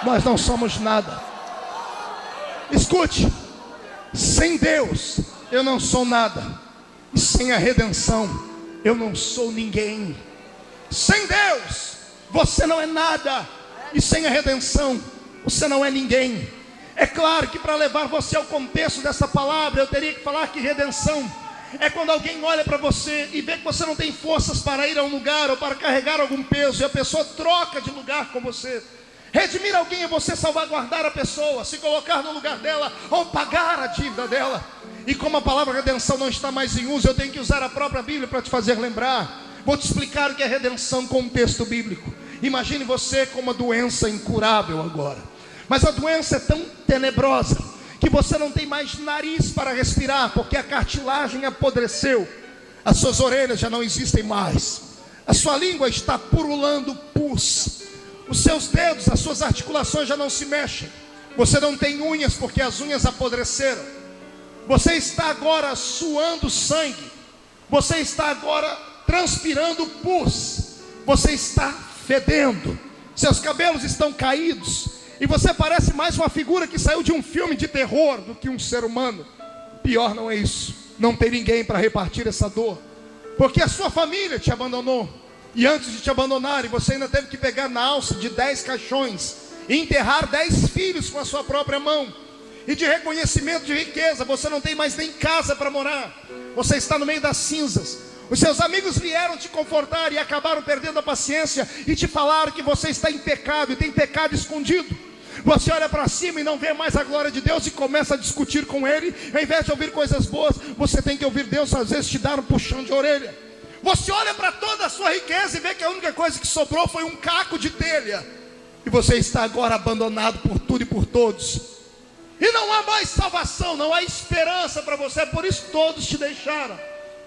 S1: nós não somos nada. Escute, sem Deus eu não sou nada, e sem a redenção eu não sou ninguém. Sem Deus você não é nada, e sem a redenção você não é ninguém. É claro que para levar você ao contexto dessa palavra, eu teria que falar que redenção é quando alguém olha para você e vê que você não tem forças para ir a um lugar ou para carregar algum peso, e a pessoa troca de lugar com você. Redimir alguém é você salvaguardar a pessoa, se colocar no lugar dela ou pagar a dívida dela. E como a palavra redenção não está mais em uso, eu tenho que usar a própria Bíblia para te fazer lembrar. Vou te explicar o que é redenção com um texto bíblico. Imagine você com uma doença incurável agora, mas a doença é tão tenebrosa que você não tem mais nariz para respirar, porque a cartilagem apodreceu, as suas orelhas já não existem mais, a sua língua está purulando pus, os seus dedos, as suas articulações já não se mexem, você não tem unhas porque as unhas apodreceram, você está agora suando sangue, você está agora transpirando pus, você está fedendo, seus cabelos estão caídos, e você parece mais uma figura que saiu de um filme de terror do que um ser humano. Pior não é isso, não tem ninguém para repartir essa dor, porque a sua família te abandonou, e antes de te abandonarem, você ainda teve que pegar na alça de 10 caixões e enterrar 10 filhos com a sua própria mão. E de reconhecimento de riqueza, você não tem mais nem casa para morar, você está no meio das cinzas. Os seus amigos vieram te confortar e acabaram perdendo a paciência e te falaram que você está em pecado e tem pecado escondido. Você olha para cima e não vê mais a glória de Deus e começa a discutir com Ele. Ao invés de ouvir coisas boas, você tem que ouvir Deus às vezes te dar um puxão de orelha. Você olha para toda a sua riqueza e vê que a única coisa que sobrou foi um caco de telha, e você está agora abandonado por tudo e por todos, e não há mais salvação, não há esperança para você. Por isso todos te deixaram.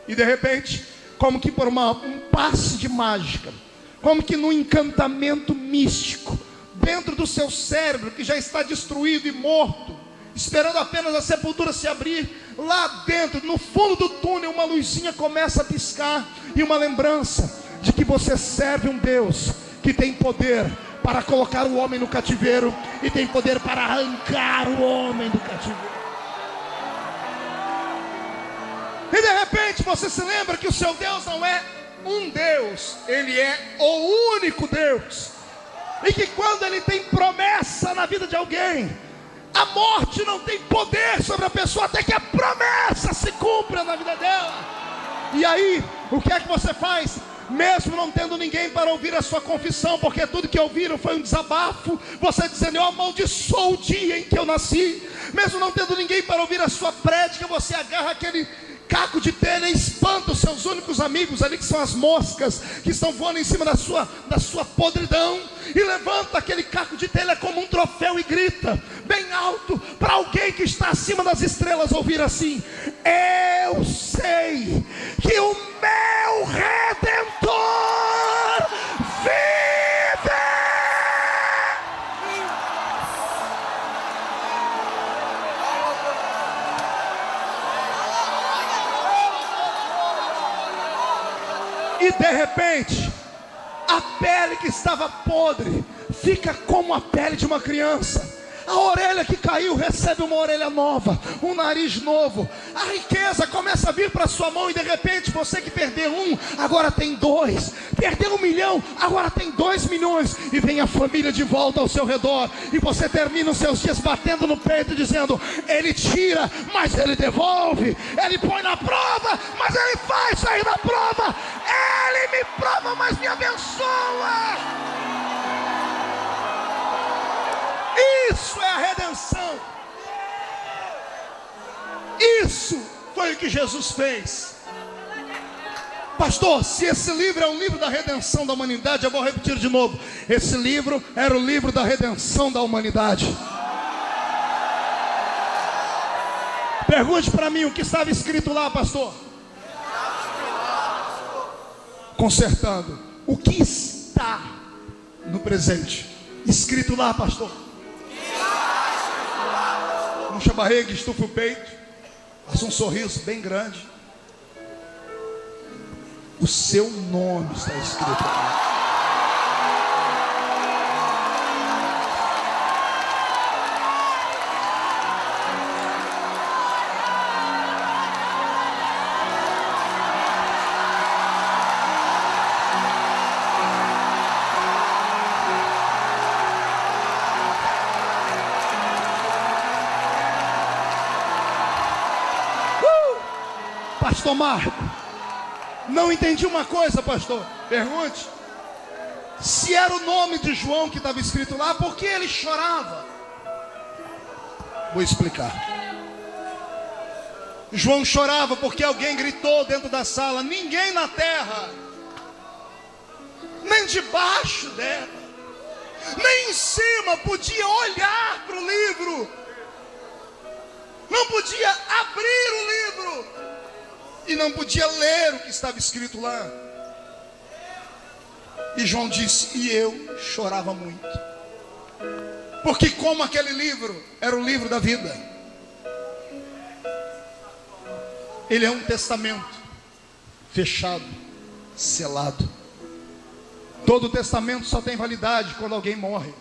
S1: E de repente, como que por um passe de mágica, como que num encantamento místico, dentro do seu cérebro que já está destruído e morto, esperando apenas a sepultura se abrir, lá dentro, no fundo do túnel, uma luzinha começa a piscar, e uma lembrança de que você serve um Deus que tem poder para colocar o homem no cativeiro, e tem poder para arrancar o homem do cativeiro. E de repente você se lembra que o seu Deus não é um Deus, Ele é o único Deus, e que quando Ele tem promessa na vida de alguém, a morte não tem poder sobre a pessoa até que a promessa se cumpra na vida dela. E aí, o que é que você faz? Mesmo não tendo ninguém para ouvir a sua confissão, porque tudo que ouviram foi um desabafo, você dizendo: eu amaldiçoo o dia em que eu nasci. Mesmo não tendo ninguém para ouvir a sua prédica, você agarra aquele caco de telha e espanta os seus únicos amigos ali, que são as moscas que estão voando em cima da sua podridão, e levanta aquele caco de telha como um troféu e grita bem alto para alguém que está acima das estrelas ouvir assim: eu sei que o meu Redentor vive. E de repente, a pele que estava podre fica como a pele de uma criança. A orelha que caiu recebe uma orelha nova, um nariz novo. A riqueza começa a vir para sua mão, e de repente você que perdeu um, agora tem 2. Perdeu 1 milhão, agora tem 2 milhões. E vem a família de volta ao seu redor, e você termina os seus dias batendo no peito, dizendo: Ele tira, mas Ele devolve. Ele põe na prova, mas Ele faz sair da prova. Ele me prova, mas me abençoa. Isso é a redenção. Isso foi o que Jesus fez. Pastor, se esse livro é um livro da redenção da humanidade, eu vou repetir de novo. Esse livro era o livro da redenção da humanidade. Pergunte para mim o que estava escrito lá, pastor. Consertando. O que está no presente escrito lá, pastor? Puxa a barriga, estufa o peito, faça um sorriso bem grande. O seu nome está escrito lá. Pastor Marco, não entendi uma coisa, pastor. Pergunte. Se era o nome de João que estava escrito lá, por que ele chorava? Vou explicar. João chorava porque alguém gritou dentro da sala. Ninguém na terra, nem debaixo dela, nem em cima podia olhar para o livro, não podia abrir o livro e não podia ler o que estava escrito lá. E João disse: e eu chorava muito, porque como aquele livro era o livro da vida, ele é um testamento fechado, selado. Todo testamento só tem validade quando alguém morre.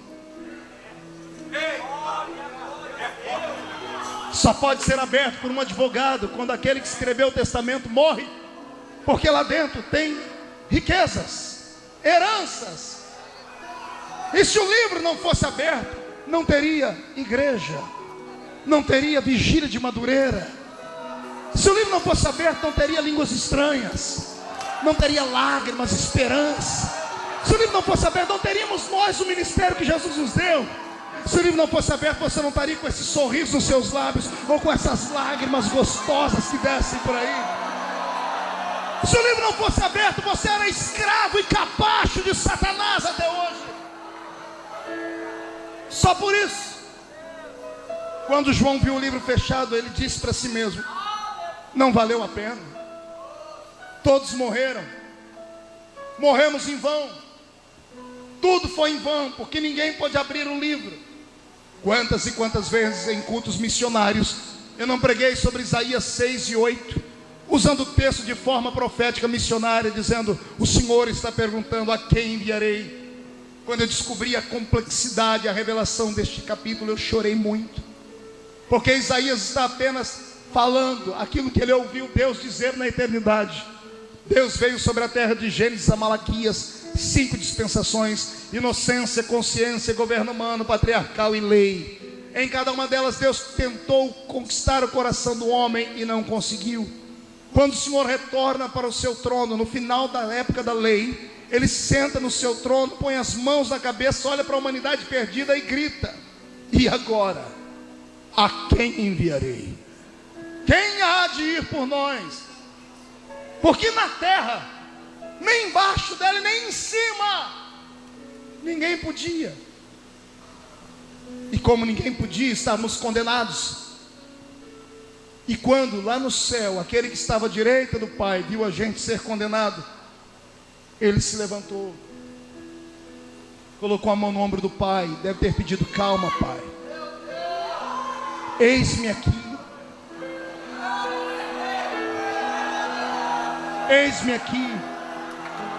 S1: Só pode ser aberto por um advogado quando aquele que escreveu o testamento morre, porque lá dentro tem riquezas, heranças. E se o livro não fosse aberto, não teria igreja, não teria vigília de Madureira. Se o livro não fosse aberto, não teria línguas estranhas, não teria lágrimas, esperança. Se o livro não fosse aberto, não teríamos nós o ministério que Jesus nos deu. Se o livro não fosse aberto, você não estaria com esse sorriso nos seus lábios, ou com essas lágrimas gostosas que descem por aí. Se o livro não fosse aberto, você era escravo e capacho de Satanás até hoje. Só por isso, quando João viu o livro fechado, ele disse para si mesmo: não valeu a pena. Todos morreram, morremos em vão, tudo foi em vão, porque ninguém pôde abrir um livro. Quantas e quantas vezes em cultos missionários eu não preguei sobre Isaías 6 e 8, usando o texto de forma profética missionária, dizendo: o Senhor está perguntando, a quem enviarei? Quando eu descobri a complexidade, a revelação deste capítulo, eu chorei muito, porque Isaías está apenas falando aquilo que ele ouviu Deus dizer na eternidade. Deus veio sobre a terra de Gênesis a Malaquias, 5 dispensações: inocência, consciência, governo humano, patriarcal e lei. Em cada uma delas Deus tentou conquistar o coração do homem e não conseguiu. Quando o Senhor retorna para o seu trono, no final da época da lei, Ele senta no seu trono, põe as mãos na cabeça, olha para a humanidade perdida e grita: e agora? A quem enviarei? Quem há de ir por nós? Porque na terra, nem embaixo dela, nem em cima, ninguém podia. E como ninguém podia, estávamos condenados. E quando lá no céu, aquele que estava à direita do Pai viu a gente ser condenado, ele se levantou, colocou a mão no ombro do Pai, deve ter pedido: calma, Pai, eis-me aqui. Eis-me aqui,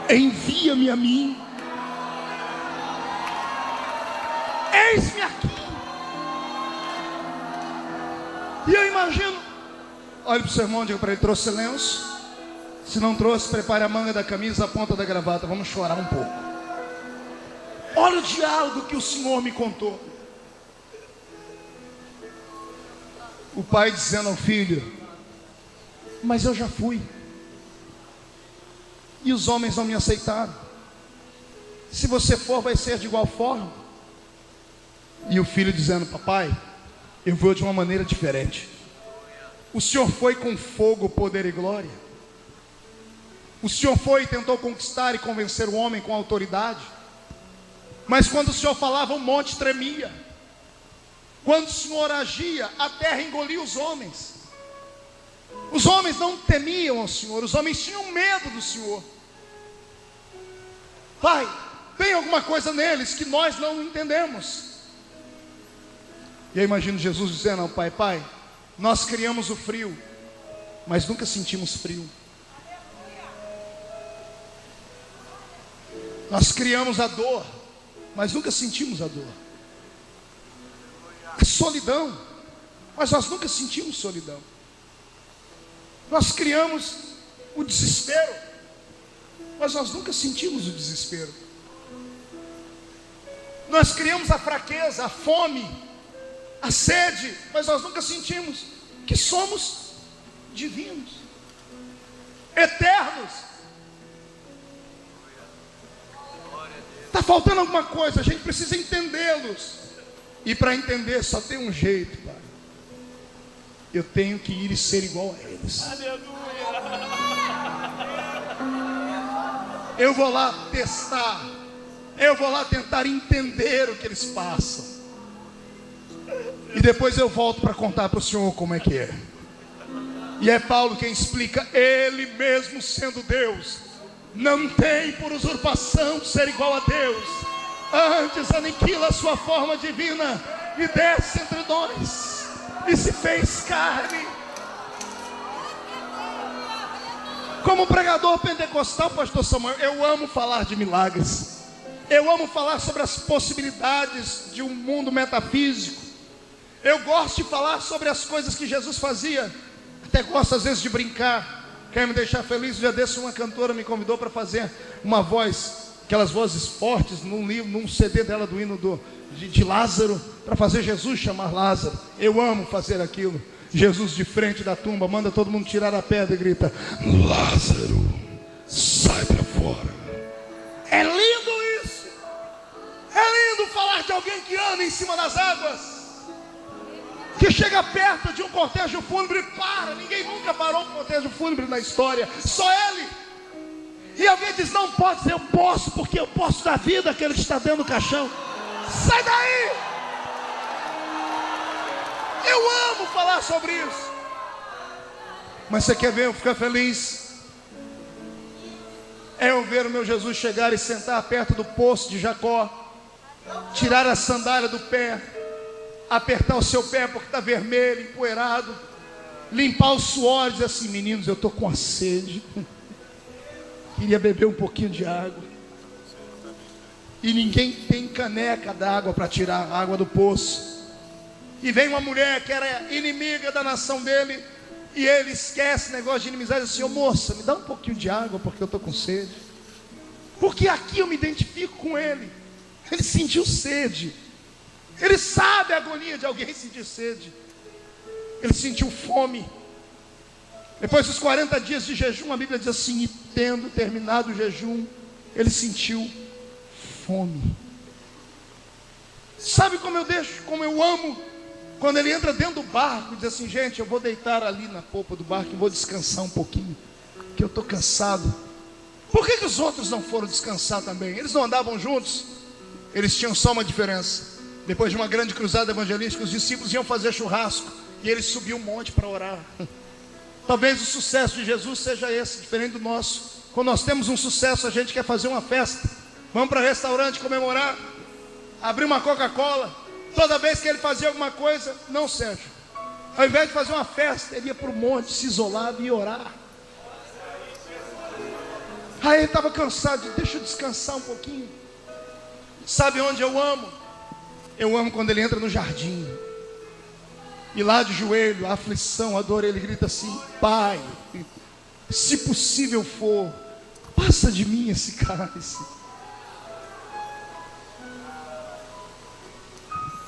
S1: envia-me a mim. Eis-me aqui. E eu imagino, olhe para o seu irmão, diga para ele: trouxe lenço? Se não trouxe, prepare a manga da camisa, a ponta da gravata, vamos chorar um pouco. Olha o diálogo que o Senhor me contou. O pai dizendo ao filho: mas eu já fui, e os homens não me aceitaram. Se você for, vai ser de igual forma. E o filho dizendo: papai, eu vou de uma maneira diferente. O Senhor foi com fogo, poder e glória. O Senhor foi e tentou conquistar e convencer o homem com autoridade. Mas quando o Senhor falava, o monte tremia. Quando o Senhor agia, a terra engolia os homens. Os homens não temiam ao Senhor, os homens tinham medo do Senhor. Pai, tem alguma coisa neles que nós não entendemos. E eu imagino Jesus dizendo ao Pai: Pai, nós criamos o frio, mas nunca sentimos frio. Nós criamos a dor, mas nunca sentimos a dor. A solidão, mas nós nunca sentimos solidão. Nós criamos o desespero, mas nós nunca sentimos o desespero. Nós criamos a fraqueza, a fome, a sede, mas nós nunca sentimos que somos divinos, eternos. Está faltando alguma coisa, a gente precisa entendê-los. E para entender só tem um jeito, Pai. Eu tenho que ir e ser igual a eles. Eu vou lá testar. Eu vou lá tentar entender o que eles passam. E depois eu volto para contar para o Senhor como é que é. E é Paulo quem explica: ele mesmo sendo Deus, não tem por usurpação ser igual a Deus. Antes aniquila a sua forma divina e desce entre nós e se fez carne. Como pregador pentecostal, pastor Samuel, eu amo falar de milagres. Eu amo falar sobre as possibilidades de um mundo metafísico. Eu gosto de falar sobre as coisas que Jesus fazia. Até gosto às vezes de brincar. Quer me deixar feliz? Um dia desse uma cantora me convidou para fazer uma voz, aquelas vozes fortes, num CD dela do hino de Lázaro, para fazer Jesus chamar Lázaro. Eu amo fazer aquilo. Jesus de frente da tumba, manda todo mundo tirar a pedra e grita: Lázaro, sai para fora. É lindo isso. É lindo falar de alguém que anda em cima das águas, que chega perto de um cortejo fúnebre e para. Ninguém nunca parou um cortejo fúnebre na história, só ele. E alguém diz: não pode ser. Eu posso, porque eu posso dar vida àquele que está dentro do caixão. Sai daí. Eu amo falar sobre isso. Mas você quer ver eu ficar feliz? É eu ver o meu Jesus chegar e sentar perto do poço de Jacó, tirar a sandália do pé, apertar o seu pé porque está vermelho, empoeirado, limpar o suor e dizer assim: meninos, eu estou com a sede, queria beber um pouquinho de água. E ninguém tem caneca d'água para tirar a água do poço. E vem uma mulher que era inimiga da nação dele, e ele esquece o negócio de inimizade e diz assim: ô moça, me dá um pouquinho de água porque eu estou com sede. Porque aqui eu me identifico com ele. Ele sentiu sede. Ele sabe a agonia de alguém sentir sede. Ele sentiu fome. Depois dos 40 dias de jejum, a Bíblia diz assim: e tendo terminado o jejum, ele sentiu fome. Sabe como eu amo quando ele entra dentro do barco e diz assim: gente, eu vou deitar ali na polpa do barco e vou descansar um pouquinho, que eu estou cansado. Por que os outros não foram descansar também? Eles não andavam juntos? Eles tinham só uma diferença. Depois de uma grande cruzada evangelística, os discípulos iam fazer churrasco e eles subiam um monte para orar. Talvez o sucesso de Jesus seja esse, diferente do nosso. Quando nós temos um sucesso, a gente quer fazer uma festa. Vamos para o restaurante comemorar, abrir uma Coca-Cola. Toda vez que ele fazia alguma coisa, não, Sérgio, ao invés de fazer uma festa, ele ia para o monte, se isolava e ia orar. Aí ele estava cansado, deixa eu descansar um pouquinho. Sabe onde eu amo? Eu amo quando ele entra no jardim, e lá de joelho, a aflição, a dor, ele grita assim: Pai, se possível for, passa de mim esse cálice.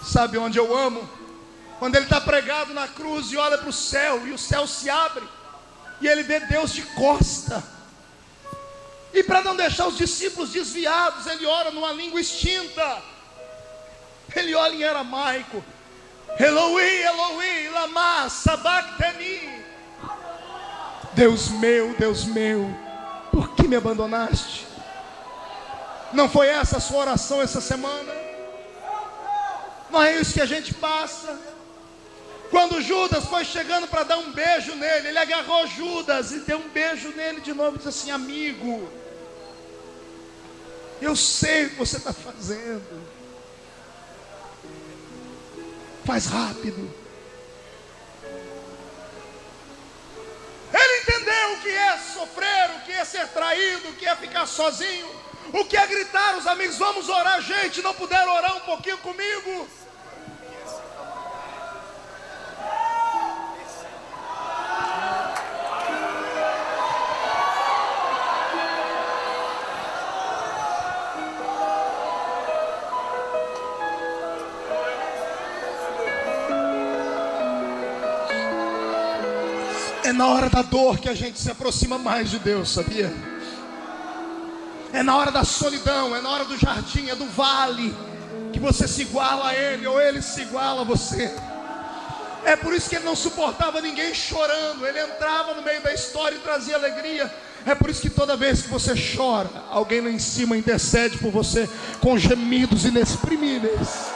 S1: Sabe onde eu amo? Quando ele está pregado na cruz e olha para o céu, e o céu se abre, e ele vê Deus de costa. E para não deixar os discípulos desviados, ele ora numa língua extinta. Ele olha em aramaico: Eloi, Eloi, lama sabachthani. Deus meu, por que me abandonaste? Não foi essa a sua oração essa semana? Não é isso que a gente passa? Quando Judas foi chegando para dar um beijo nele, ele agarrou Judas e deu um beijo nele de novo e disse assim: amigo, eu sei o que você está fazendo, faz rápido. Ele entendeu o que é sofrer, o que é ser traído, o que é ficar sozinho, o que é gritar os amigos: vamos orar. Gente, não puderam orar um pouquinho comigo? É na hora da dor que a gente se aproxima mais de Deus, sabia? É na hora da solidão, é na hora do jardim, é do vale, que você se iguala a Ele, ou Ele se iguala a você. É por isso que Ele não suportava ninguém chorando. Ele entrava no meio da história e trazia alegria. É por isso que toda vez que você chora, alguém lá em cima intercede por você com gemidos inexprimíveis.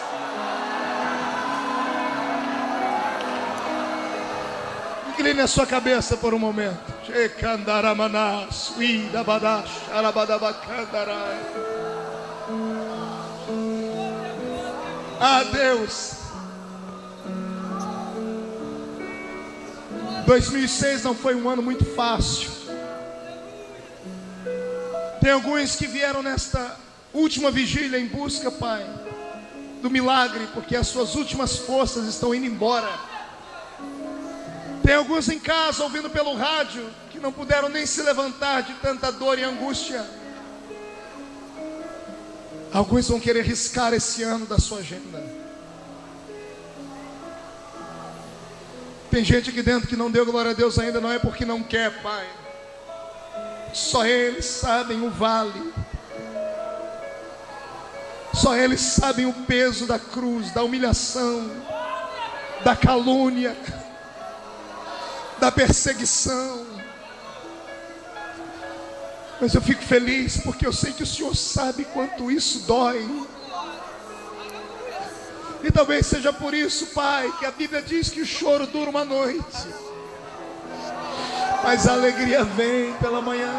S1: Incline a sua cabeça por um momento. Ah, Deus, 2006 não foi um ano muito fácil. Tem alguns que vieram nesta última vigília em busca, Pai, do milagre, porque as suas últimas forças estão indo embora. Tem alguns em casa ouvindo pelo rádio que não puderam nem se levantar de tanta dor e angústia. Alguns vão querer riscar esse ano da sua agenda. Tem gente aqui dentro que não deu glória a Deus ainda, não é porque não quer, Pai. Só eles sabem o vale. Só eles sabem o peso da cruz, da humilhação, da calúnia, da perseguição. Mas eu fico feliz porque eu sei que o Senhor sabe quanto isso dói. E talvez seja por isso, Pai, que a Bíblia diz que o choro dura uma noite, mas a alegria vem pela manhã.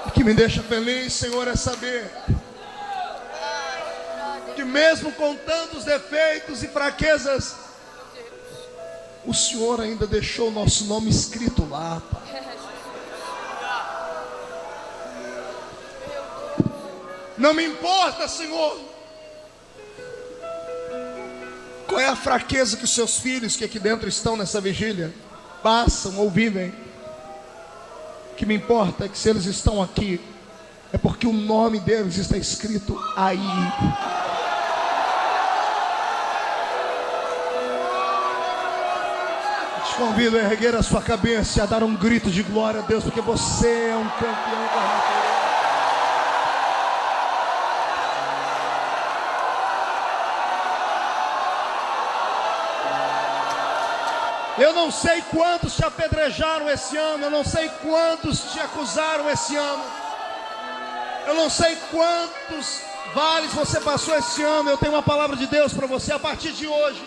S1: O que me deixa feliz, Senhor, é saber que mesmo com tantos defeitos e fraquezas, o Senhor ainda deixou o nosso nome escrito lá, Pai. Não me importa, Senhor, qual é a fraqueza que os seus filhos que aqui dentro estão nessa vigília passam ou vivem. O que me importa é que se eles estão aqui, é porque o nome deles está escrito aí. Te convido a erguer a sua cabeça e a dar um grito de glória a Deus, porque você é um campeão da natureza. Eu não sei quantos te apedrejaram esse ano, eu não sei quantos te acusaram esse ano, eu não sei quantos vales você passou esse ano. Eu tenho uma palavra de Deus para você a partir de hoje.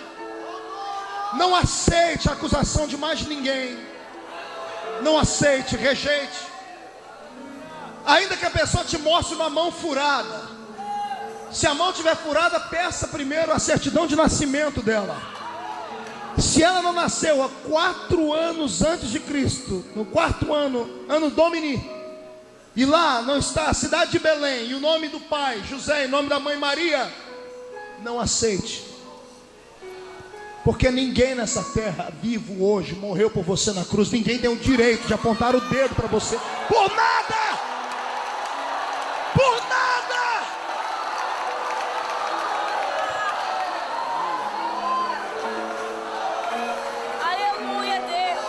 S1: Não aceite a acusação de mais ninguém. Não aceite, rejeite. Ainda que a pessoa te mostre uma mão furada, se a mão estiver furada, peça primeiro a certidão de nascimento dela. Se ela não nasceu há 4 anos antes de Cristo, no 4º ano, ano Domini, e lá não está a cidade de Belém, e o nome do pai José e o nome da mãe Maria, não aceite. Porque ninguém nessa terra vivo hoje morreu por você na cruz. Ninguém tem o direito de apontar o dedo para você. Por nada! Por nada!
S2: Aleluia, Deus.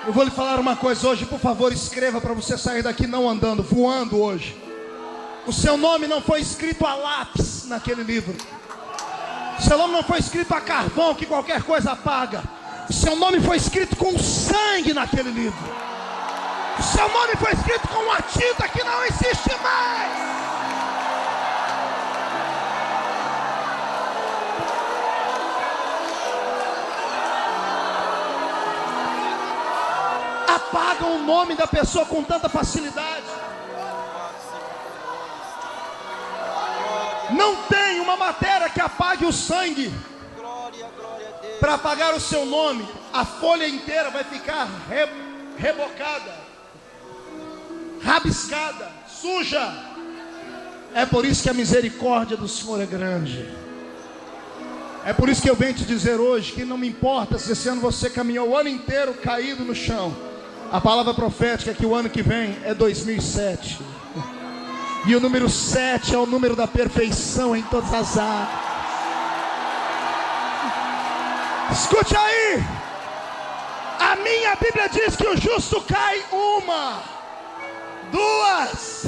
S1: Eu vou lhe falar uma coisa hoje. Por favor, escreva para você sair daqui não andando, voando hoje. O seu nome não foi escrito a lápis naquele livro. Seu nome não foi escrito a carvão que qualquer coisa apaga. Seu nome foi escrito com sangue naquele livro. Seu nome foi escrito com uma tinta que não existe mais. Apagam o nome da pessoa com tanta facilidade. Não tem uma matéria que apague o sangue. Para apagar o seu nome, a folha inteira vai ficar rebocada, rabiscada, suja. É por isso que a misericórdia do Senhor é grande. É por isso que eu venho te dizer hoje que não me importa se esse ano você caminhou o ano inteiro caído no chão. A palavra profética é que o ano que vem é 2007. E o número 7 é o número da perfeição em todas as áreas. Escute aí. A minha Bíblia diz que o justo cai 1, 2,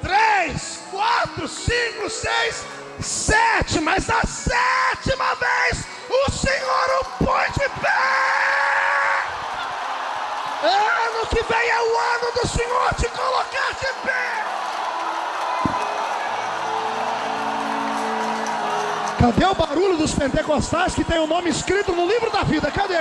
S1: 3, 4, 5, 6, 7. Mas na 7ª vez o Senhor o põe de pé. Ano que vem é o ano do Senhor te colocar de pé. Cadê o barulho dos pentecostais que tem o nome escrito no livro da vida? Cadê?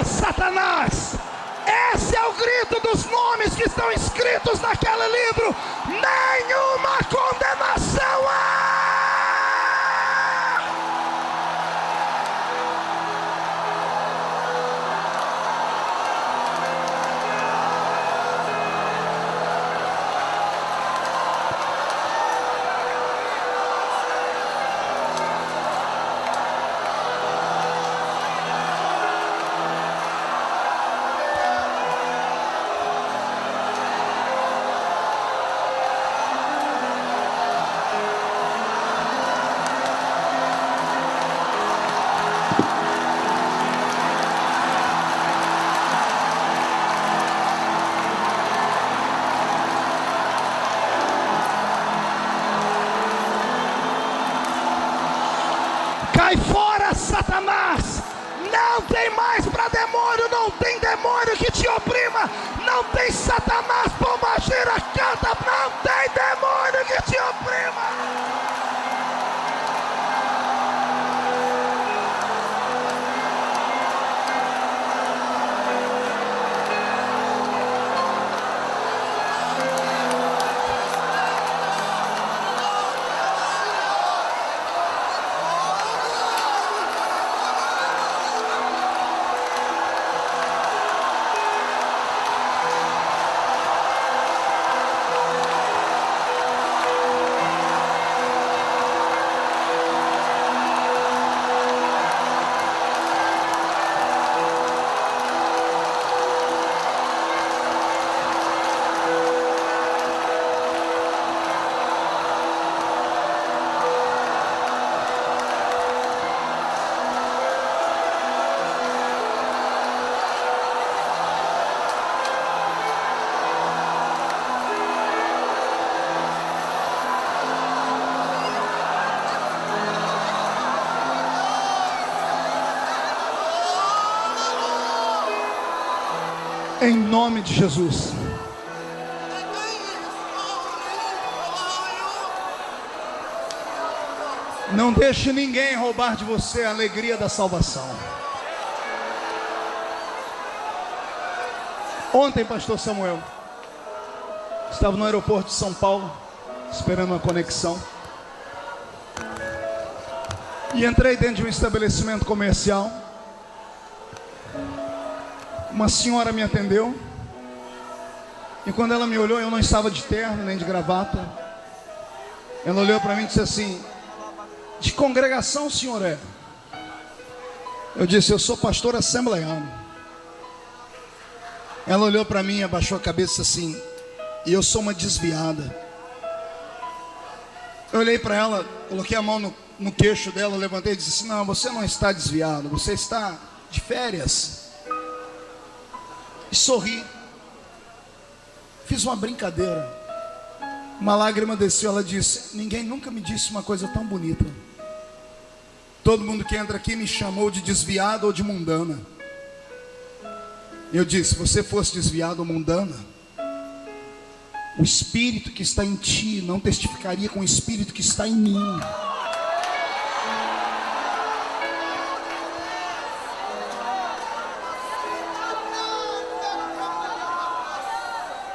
S1: Satanás, esse é o grito dos nomes que estão escritos naquele livro. Nenhuma condenação há. Cai fora, Satanás! Não tem mais para demônio, não tem demônio que te oprima, não tem Satanás, pombagira, canta, não tem demônio que te oprima. Em nome de Jesus. Não deixe ninguém roubar de você a alegria da salvação. Ontem, pastor Samuel, estava no aeroporto de São Paulo, esperando uma conexão. E entrei dentro de um estabelecimento comercial. Uma senhora me atendeu. E quando ela me olhou, eu não estava de terno nem de gravata. Ela olhou para mim e disse assim: de congregação o senhor é? Eu disse: eu sou pastor assembleiano. Ela olhou para mim, abaixou a cabeça assim: e eu sou uma desviada. Eu olhei para ela, coloquei a mão no queixo dela, levantei e disse assim: não, você não está desviado, você está de férias. E sorri. Fiz uma brincadeira. Uma lágrima desceu. Ela disse: ninguém nunca me disse uma coisa tão bonita. Todo mundo que entra aqui me chamou de desviado ou de mundana. Eu disse: se você fosse desviado ou mundana, o espírito que está em ti não testificaria com o espírito que está em mim.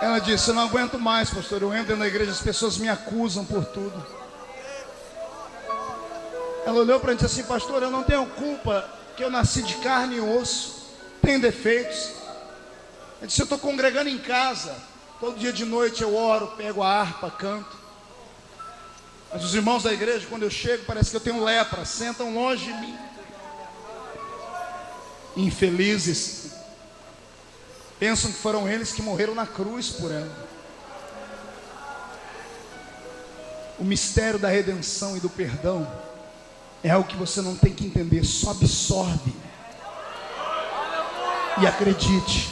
S1: Ela disse: eu não aguento mais, pastor. Eu entro na igreja, as pessoas me acusam por tudo. Ela olhou para mim e disse assim: pastor, eu não tenho culpa, que eu nasci de carne e osso, tenho defeitos. Eu disse: eu estou congregando em casa, todo dia de noite eu oro, pego a harpa, canto. Mas os irmãos da igreja, quando eu chego, parece que eu tenho lepra, sentam longe de mim. Infelizes. Pensam que foram eles que morreram na cruz por ela. O mistério da redenção e do perdão é algo que você não tem que entender, só absorve. E acredite,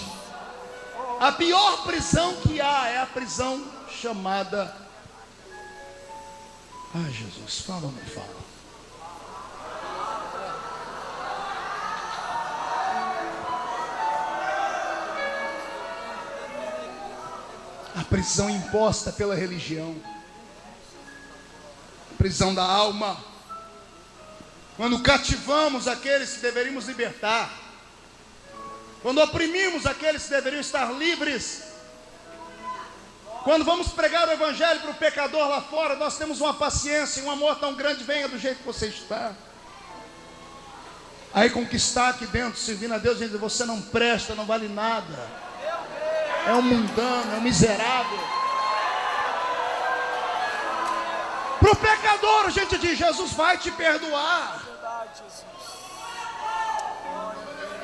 S1: a pior prisão que há é a prisão chamada... Ai, Jesus, fala ou não fala? A prisão imposta pela religião, a prisão da alma. Quando cativamos aqueles que deveríamos libertar, quando oprimimos aqueles que deveriam estar livres, quando vamos pregar o evangelho para o pecador lá fora, nós temos uma paciência e um amor tão grande: venha do jeito que você está. Aí conquistar aqui dentro, servindo a Deus, gente, você não presta, não vale nada. É um mundano, é um miserável. Para o pecador, a gente diz: Jesus vai te perdoar.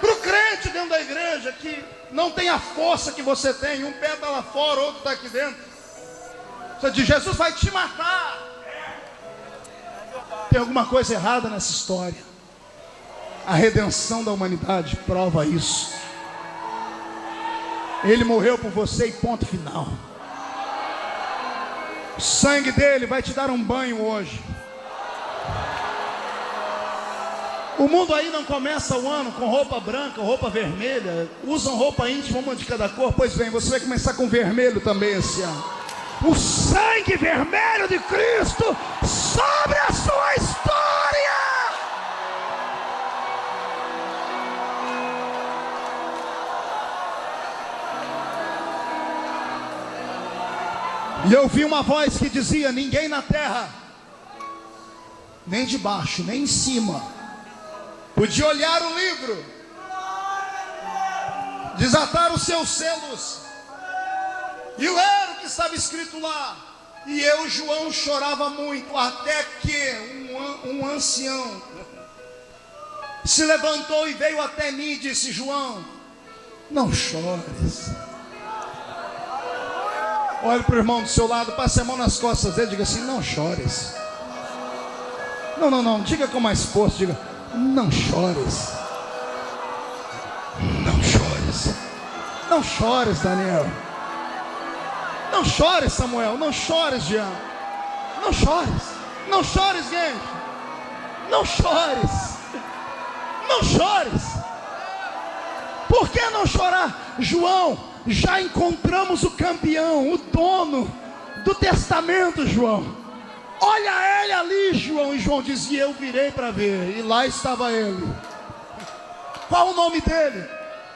S1: Para o crente dentro da igreja, que não tem a força que você tem, um pé está lá fora, outro está aqui dentro, você diz: Jesus vai te matar. Tem alguma coisa errada nessa história. A redenção da humanidade prova isso. Ele morreu por você e ponto final. O sangue dele vai te dar um banho hoje. O mundo aí não começa o ano com roupa branca, roupa vermelha. Usam roupa íntima, uma de cada cor. Pois bem, você vai começar com vermelho também esse ano. O sangue vermelho de Cristo sobre a sua história. E eu vi uma voz que dizia: ninguém na terra, nem de baixo, nem em cima, podia olhar o livro, desatar os seus selos e ler o que estava escrito lá. E eu, João, chorava muito, até que um ancião se levantou e veio até mim e disse: João, não chores. Olhe para o irmão do seu lado, passe a mão nas costas dele e diga assim: não chores. Não, diga com mais força, diga: não chores. Não chores. Não chores, Daniel. Não chores, Samuel. Não chores, Jean. Não chores. Não chores, gente. Não chores. Não chores. Por que não chorar? João, já encontramos o campeão, o dono do testamento, João. Olha ele ali, João. E João dizia: eu virei para ver, e lá estava ele. Qual o nome dele?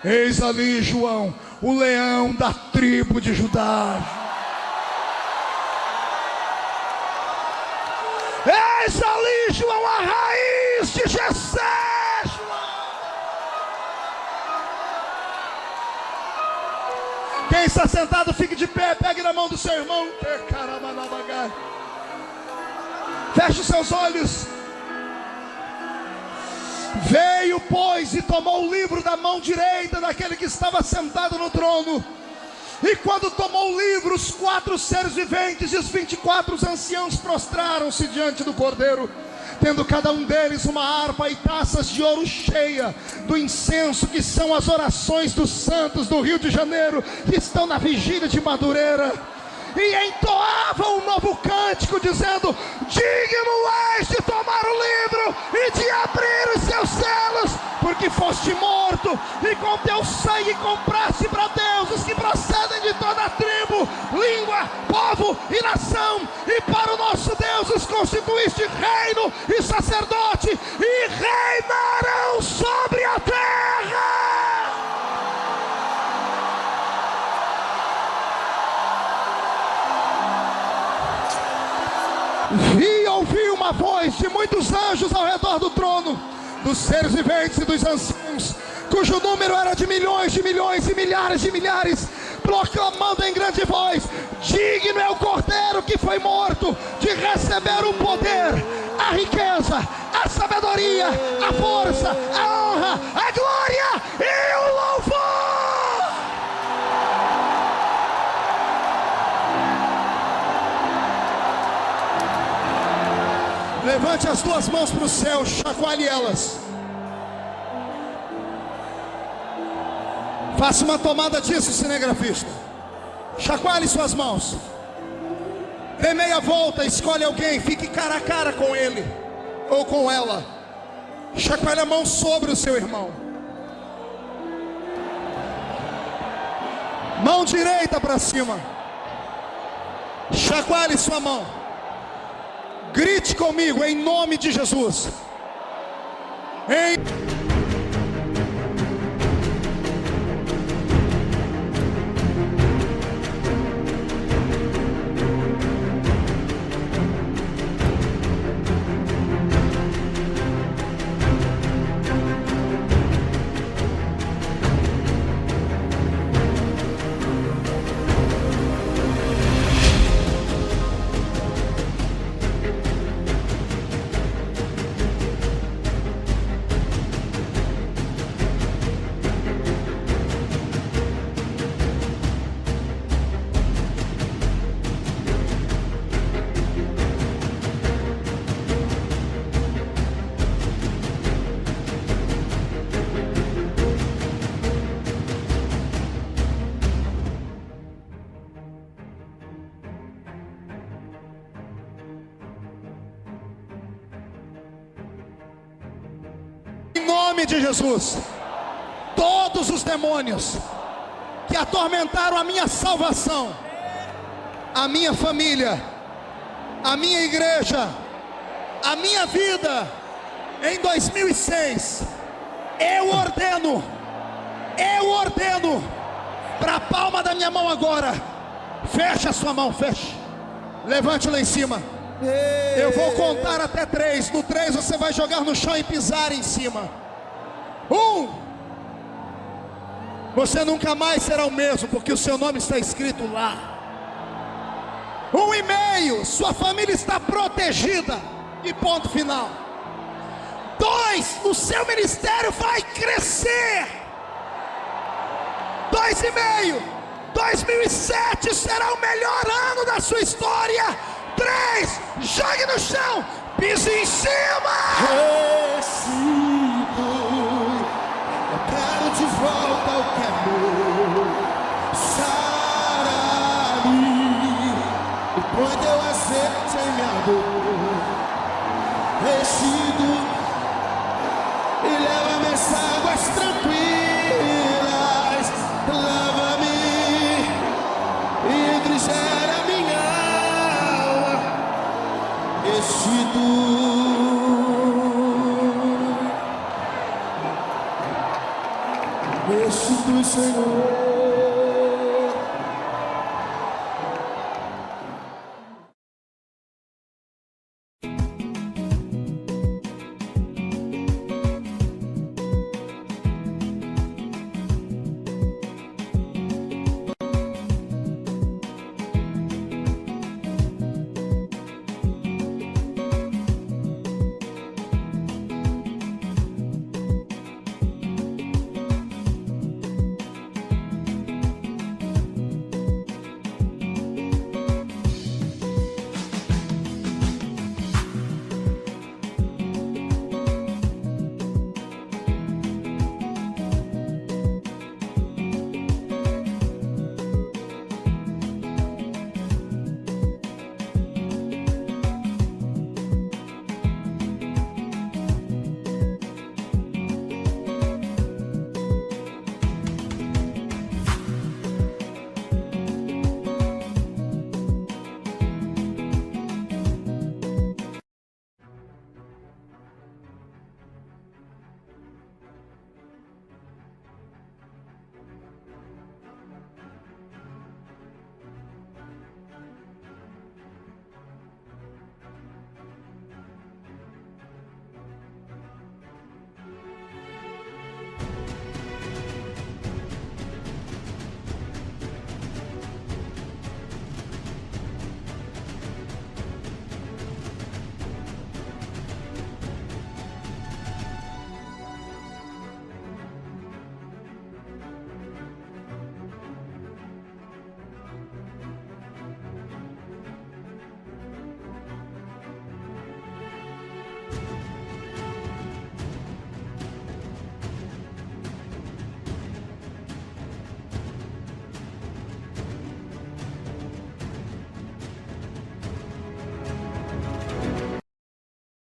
S1: Eis ali, João, o leão da tribo de Judá. Eis ali, João, a raiz de Jessé, João. Quem está sentado, fique de pé, pegue na mão do seu irmão. Feche os seus olhos. Veio, pois, e tomou o livro da mão direita daquele que estava sentado no trono. E quando tomou o livro, os 4 seres viventes e os 24 anciãos prostraram-se diante do Cordeiro, tendo cada um deles uma harpa e taças de ouro cheia do incenso, que são as orações dos santos do Rio de Janeiro, que estão na vigília de Madureira. E entoavam um novo cântico, dizendo: digno és de tomar o livro e de abrir os seus selos, porque foste morto, e com teu sangue compraste para Deus os que procedem de toda a tribo, língua, povo e nação, e para o nosso Deus os constituíste reino e sacerdote, e reinarão sobre a terra. Vi e ouvi uma voz de muitos anjos ao redor do trono, dos seres viventes e dos anciãos, cujo número era de milhões e milhares de milhares, proclamando em grande voz: digno é o Cordeiro que foi morto de receber o poder, a riqueza, a sabedoria, a força, a honra, a glória e o louvor. Levante as 2 mãos para o céu, chacoalhe elas. Faça uma tomada disso, cinegrafista. Chacoalhe suas mãos. Dê meia volta, escolhe alguém, fique cara a cara com ele ou com ela. Chacoalhe a mão sobre o seu irmão. Mão direita para cima. Chacoalhe sua mão. Grite comigo, em nome de Jesus. Em nome de Jesus, todos os demônios que atormentaram a minha salvação, a minha família, a minha igreja, a minha vida em 2006, eu ordeno para a palma da minha mão agora. Feche a sua mão, feche. Levante lá em cima. Eu vou contar até 3. No 3 você vai jogar no chão e pisar em cima. 1. Você nunca mais será o mesmo, porque o seu nome está escrito lá. 1,5. Sua família está protegida. E ponto final. 2. O seu ministério vai crescer. 2,5. 2007 será o melhor ano da sua história. 3, jogue no chão, pise em cima.
S3: Recibo, eu quero de volta o que é meu. Sara-me, o põe teu azeite em minha dor. Recibo e leva-me às águas tranquilas. restitui, Senhor.